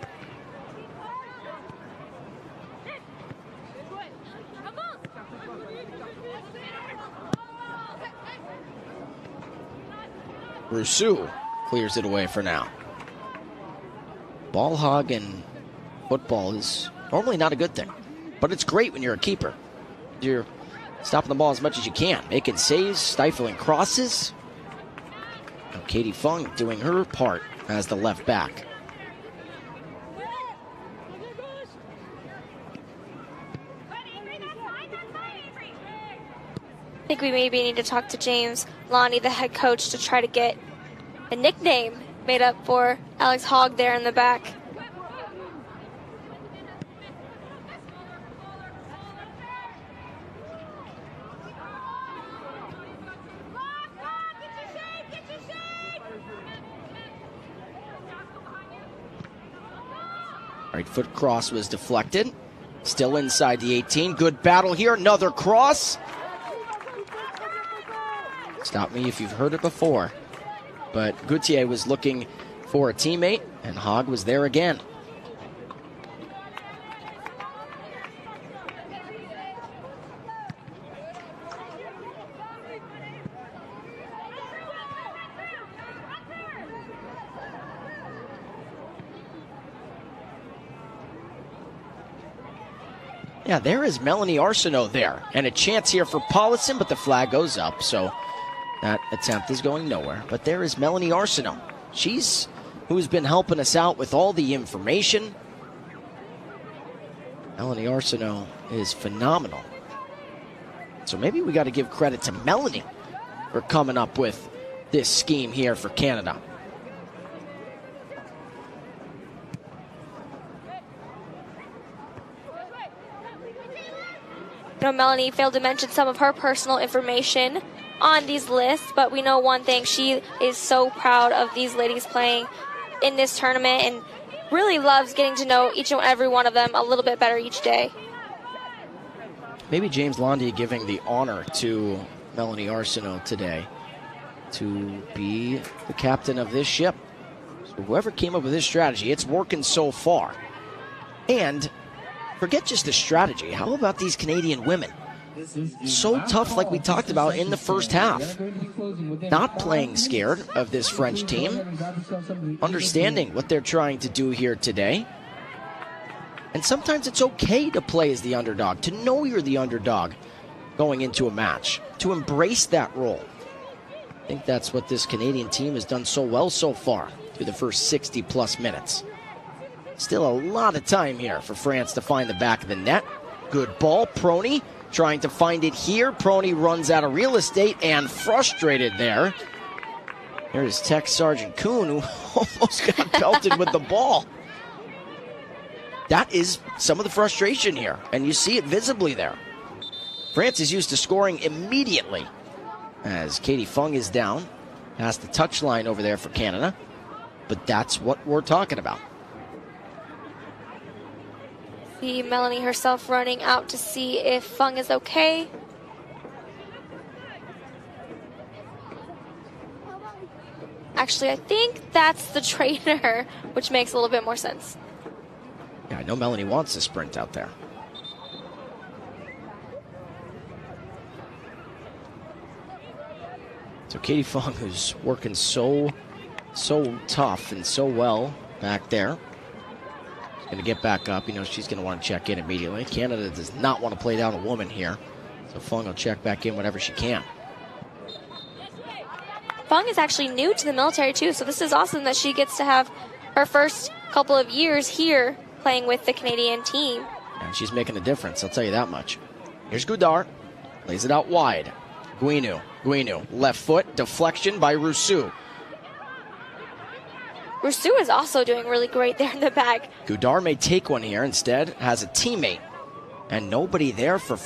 B: Rousseau clears it away for now. Ball hog in football is normally not a good thing, but it's great when you're a keeper. You're stopping the ball as much as you can, making saves, stifling crosses. Now Katie Fung doing her part as the left back.
C: I think we maybe need to talk to James Lonnie, the head coach, to try to get a nickname made up for Alex Hogg there in the back.
B: Right foot cross was deflected. Still inside the 18. Good battle here. Another cross. Stop me if you've heard it before. But Gauthier was looking for a teammate, and Hogg was there again. Yeah, there is Melanie Arsenault there. And a chance here for Paulison, but the flag goes up, so that attempt is going nowhere. But there is Melanie Arsenault. She's who's been helping us out with all the information. Melanie Arsenault is phenomenal. So maybe we got to give credit to Melanie for coming up with this scheme here for Canada.
C: You know, Melanie failed to mention some of her personal information on these lists, but we know one thing: she is so proud of these ladies playing in this tournament and really loves getting to know each and every one of them a little bit better each day.
B: Maybe James Londy giving the honor to Melanie Arsenault today to be the captain of this ship. So whoever came up with this strategy, it's working so far. And forget just the strategy. How about these Canadian women? So tough, like we talked about in the first half. Not playing scared of this French team. Understanding what they're trying to do here today. And sometimes it's okay to play as the underdog, to know you're the underdog going into a match, to embrace that role. I think that's what this Canadian team has done so well so far through the first 60-plus minutes. Still a lot of time here for France to find the back of the net. Good ball, Prony trying to find it here. Prony runs out of real estate and frustrated there. Here's Tech Sergeant Kuhn, who almost got belted with the ball. That is some of the frustration here, and you see it visibly there. France is used to scoring immediately as Katie Fung is down past the touchline over there for Canada. But that's what we're talking about.
C: See Melanie herself running out to see if Fung is okay. Actually, I think that's the trainer, which makes a little bit more sense.
B: Yeah, I know Melanie wants to sprint out there. So Katie Fung, who's working so tough and so well back there. Going to get back up. You know, she's going to want to check in immediately. Canada does not want to play down a woman here. So Fung will check back in whenever she can.
C: Fung is actually new to the military too, so this is awesome that she gets to have her first couple of years here playing with the Canadian team.
B: And she's making a difference, I'll tell you that much. Here's Goudart. Lays it out wide. Guinu. Left foot. Deflection by Rousseau.
C: Rousseau is also doing really great there in the back.
B: Goudart may take one here. Instead, has a teammate. And nobody there for...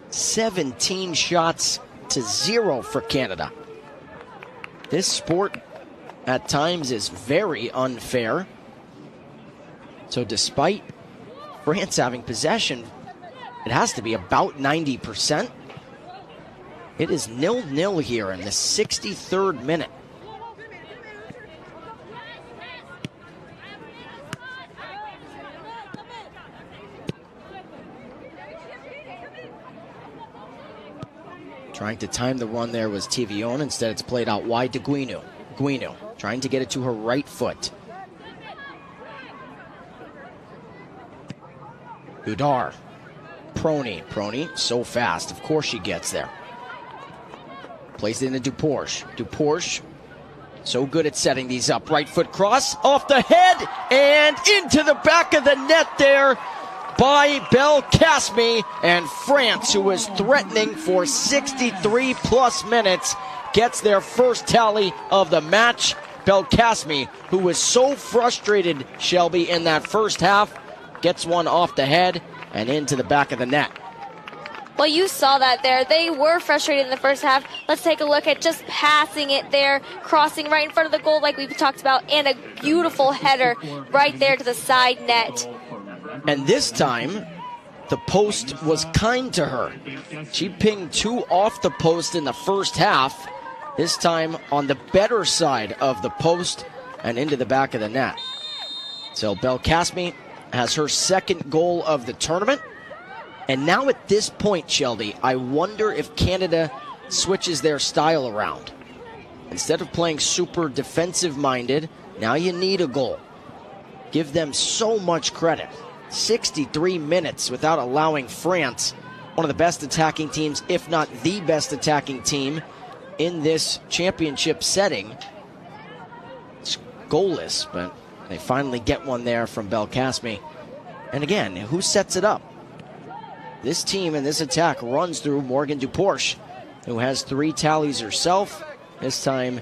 B: 17 shots to 0 for Canada. This sport at times is very unfair. So despite France having possession, it has to be about 90%. It is 0-0 here in the 63rd minute. Trying to time the run there was Tivion. Instead, it's played out wide to Guinu. Guinu trying to get it to her right foot. Goudart. Prony, so fast. Of course she gets there. Plays it into Dupourche. Dupourche, so good at setting these up. Right foot cross, off the head, and into the back of the net there by Belkacemi. And France, who was threatening for 63 plus minutes, gets their first tally of the match. Belkacemi, who was so frustrated, Shelby, in that first half, gets one off the head and into the back of the net.
C: Well, you saw that there. They were frustrated in the first half. Let's take a look at just passing it there, crossing right in front of the goal like we've talked about, and a beautiful header right there to the side net.
B: And this time, the post was kind to her. She pinged 2 off the post in the first half. This time on the better side of the post and into the back of the net. So Belkacemi has her second goal of the tournament. And now at this point, Shelby, I wonder if Canada switches their style around. Instead of playing super defensive-minded, now you need a goal. Give them so much credit. 63 minutes without allowing France, one of the best attacking teams, if not the best attacking team in this championship setting. It's goalless, but they finally get one there from Belkacemi. And again, who sets it up? This team and this attack runs through Morgan Dupourche, who has 3 tallies herself. This time,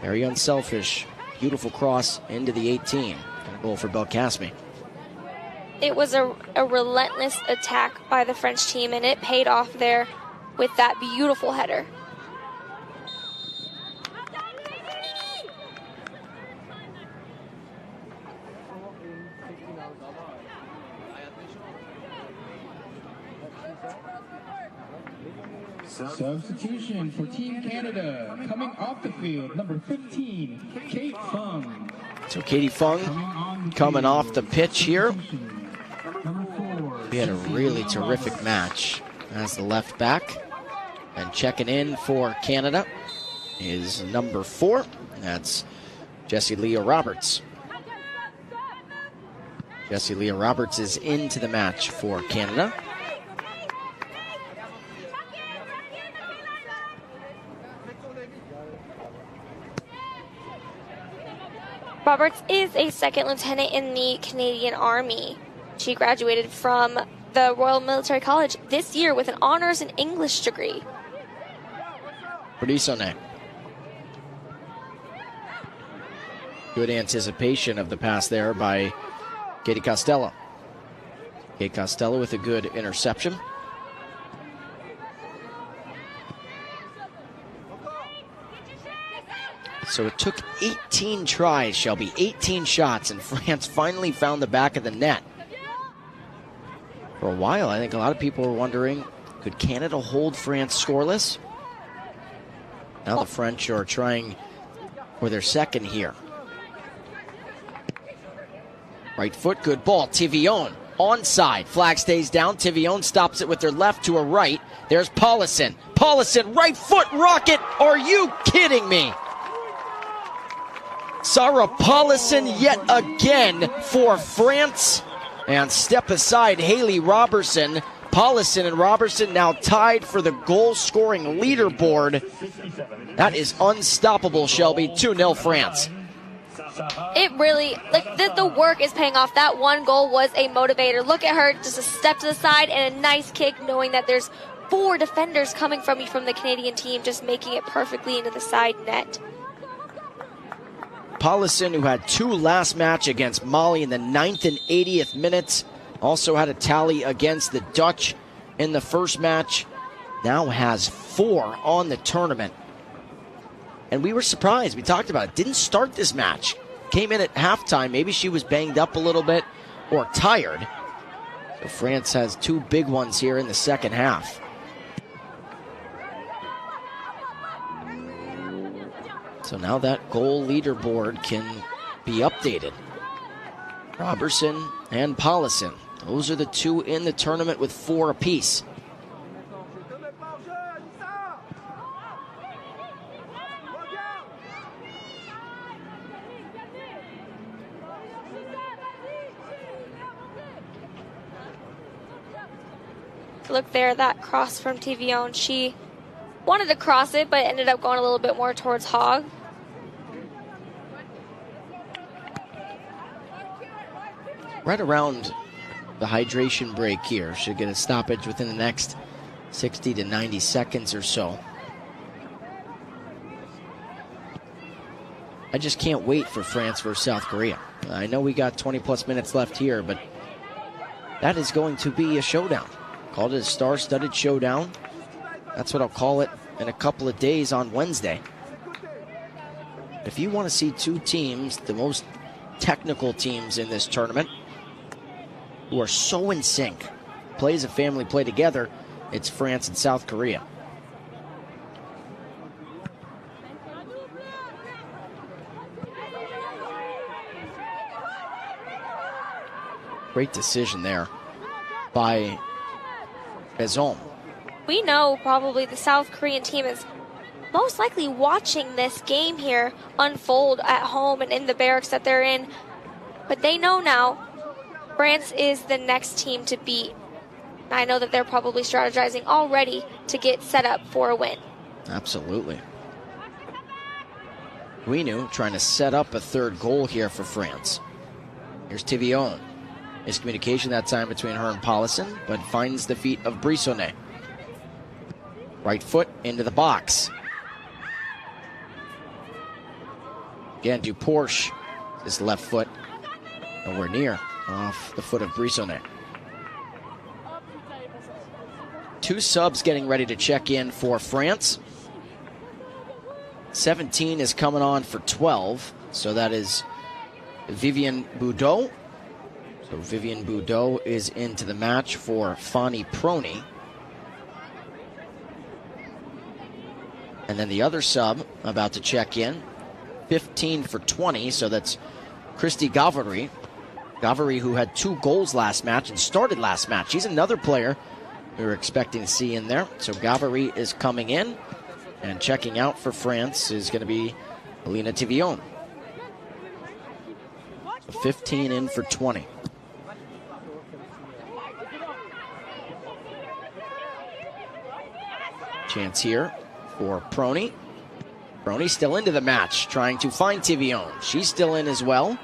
B: very unselfish. Beautiful cross into the 18. And a goal for Belkacemi.
C: It was a relentless attack by the French team, and it paid off there with that beautiful header.
A: Substitution for Team Canada. Coming off the field, number 15, Kate Fung.
B: So Katie Fung coming off the pitch here. We had a really terrific match as the left back. And checking in for Canada is number 4. That's Jessie Leah Roberts. Jessie Leah Roberts is into the match for Canada.
C: Roberts is a second lieutenant in the Canadian Army. She graduated from the Royal Military College this year with an honors in English degree.
B: Pretty sonné. Good anticipation of the pass there by Katie Costello. Kate Costello with a good interception. So it took 18 tries, Shelby, 18 shots, and France finally found the back of the net. For a while, I think a lot of people were wondering, could Canada hold France scoreless? Now the French are trying for their second here. Right foot, good ball. Tivion, onside. Flag stays down. Tivion stops it with her left to her right. There's Paulison. Paulison, right foot rocket. Are you kidding me? Sarah Paulison yet again for France. And step aside Haley Robertson. Paulison and Robertson now tied for the goal-scoring leaderboard. That is unstoppable, Shelby. 2-0 France.
C: It really, the work is paying off. That one goal was a motivator. Look at her, just a step to the side and a nice kick, knowing that there's 4 defenders coming from you from the Canadian team, just making it perfectly into the side net.
B: Paulison, who had 2 last match against Mali in the 9th and 80th minutes, also had a tally against the Dutch in the first match, now has 4 on the tournament. And we were surprised. We talked about it. Didn't start this match. Came in at halftime. Maybe she was banged up a little bit or tired. So France has 2 big ones here in the second half. So now that goal leaderboard can be updated. Robertson and Paulison. Those are the 2 in the tournament with 4 apiece.
C: Look there, that cross from Tivion. She wanted to cross it, but ended up going a little bit more towards Hogg.
B: Right around the hydration break here. Should get a stoppage within the next 60 to 90 seconds or so. I just can't wait for France versus South Korea. I know we got 20 plus minutes left here, but that is going to be a showdown. Called it a star-studded showdown. That's what I'll call it in a couple of days on Wednesday. If you want to see 2 teams, the most technical teams in this tournament, who are so in sync, play as a family, play together, it's France and South Korea. Great decision there by Bezon.
C: We know probably the South Korean team is most likely watching this game here unfold at home and in the barracks that they're in. But they know now France is the next team to beat. I know that they're probably strategizing already to get set up for a win.
B: Absolutely. Guinou trying to set up a 3rd goal here for France. Here's Tivion. Miscommunication that time between her and Paulison, but finds the feet of Brissonnet. Right foot into the box. Again, Dupourche, his left foot, nowhere near, off the foot of Brissonnet. 2 subs getting ready to check in for France. 17 is coming on for 12, so that is Vivian Boudot. So Vivian Boudot is into the match for Fanny Prony. And then the other sub about to check in, 15 for 20, so that's Christy Gavary. Gavary, who had 2 goals last match and started last match. She's another player we were expecting to see in there. So Gavary is coming in, and checking out for France is going to be Alina Tivion. So 15 in for 20. Chance here for Prony. Prony still into the match, trying to find Tivion. She's still in as well.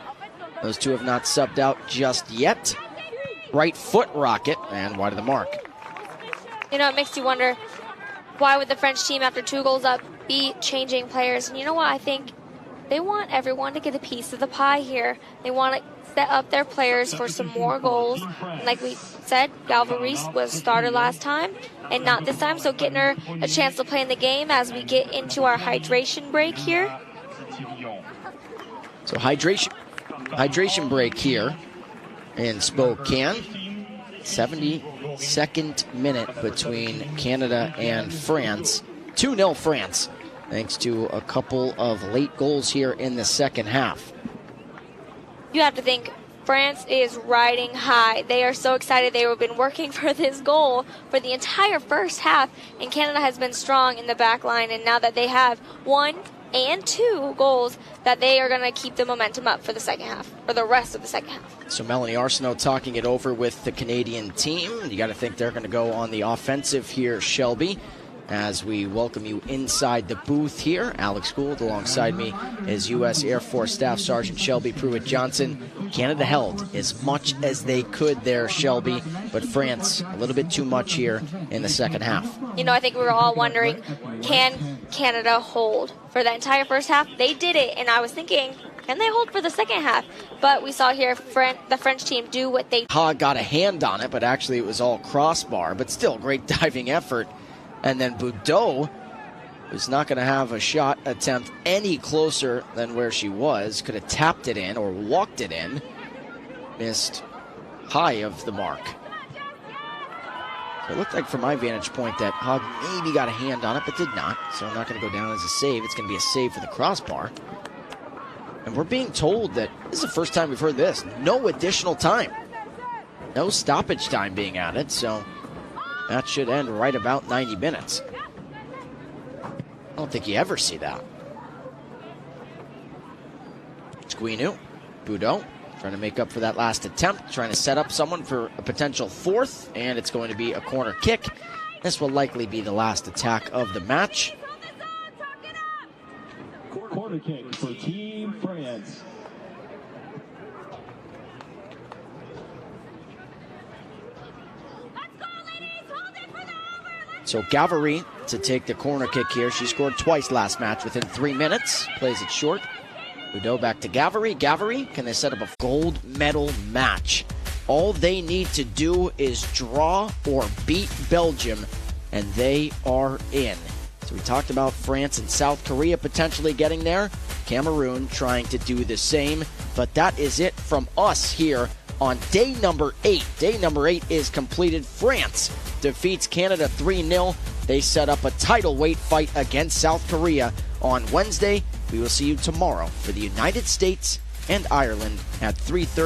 B: Those 2 have not subbed out just yet. Right foot rocket, and wide of the mark.
C: You know, it makes you wonder, why would the French team, after 2 goals up, be changing players? And you know what? I think they want everyone to get a piece of the pie here. They want to set up their players for some more goals. And like we said, Galvaris was starter last time and not this time, so getting her a chance to play in the game as we get into our hydration break here.
B: So hydration break here in Spokane. 72nd minute between Canada and France. 2-0 France, thanks to a couple of late goals here in the second half.
C: You have to think France is riding high. They are so excited. They have been working for this goal for the entire first half, and Canada has been strong in the back line. And now that they have 1, and 2 goals that they are going to keep the momentum up for the second half, or the rest of the second half.
B: So Melanie Arsenault talking it over with the Canadian team. You got to think they're going to go on the offensive here, Shelby, as we welcome you inside the booth here. Alex Gould alongside me is U.S. Air Force Staff Sergeant Shelby Pruitt-Johnson. Canada held as much as they could there, Shelby, but France a little bit too much here in the second half.
C: You know, I think we were all wondering, can Canada hold for the entire first half? They did it, and I was thinking, can they hold for the second half? But we saw here the French team do what they...
B: Ha got a hand on it, but actually it was all crossbar, but still great diving effort. And then Boudreau, who's not going to have a shot attempt any closer than where she was, could have tapped it in or walked it in, missed high of the mark. So it looked like from my vantage point that Hogg maybe got a hand on it, but did not. So I'm not going to go down as a save. It's going to be a save for the crossbar. And we're being told that this is the first time we've heard this. No additional time. No stoppage time being added, so that should end right about 90 minutes. I don't think you ever see that. Squinu, Boudreau, trying to make up for that last attempt, trying to set up someone for a potential fourth, and it's going to be a corner kick. This will likely be the last attack of the match.
A: Corner kick for Team France.
B: So Gavary to take the corner kick here. She scored twice last match within 3 minutes. Plays it short. Boudreau back to Gavary. Gavary, can they set up a gold medal match? All they need to do is draw or beat Belgium, and they are in. So we talked about France and South Korea potentially getting there. Cameroon trying to do the same. But that is it from us here on day number 8. Day number 8 is completed. France defeats Canada 3-0. They set up a title weight fight against South Korea on Wednesday. We will see you tomorrow for the United States and Ireland at 3:30.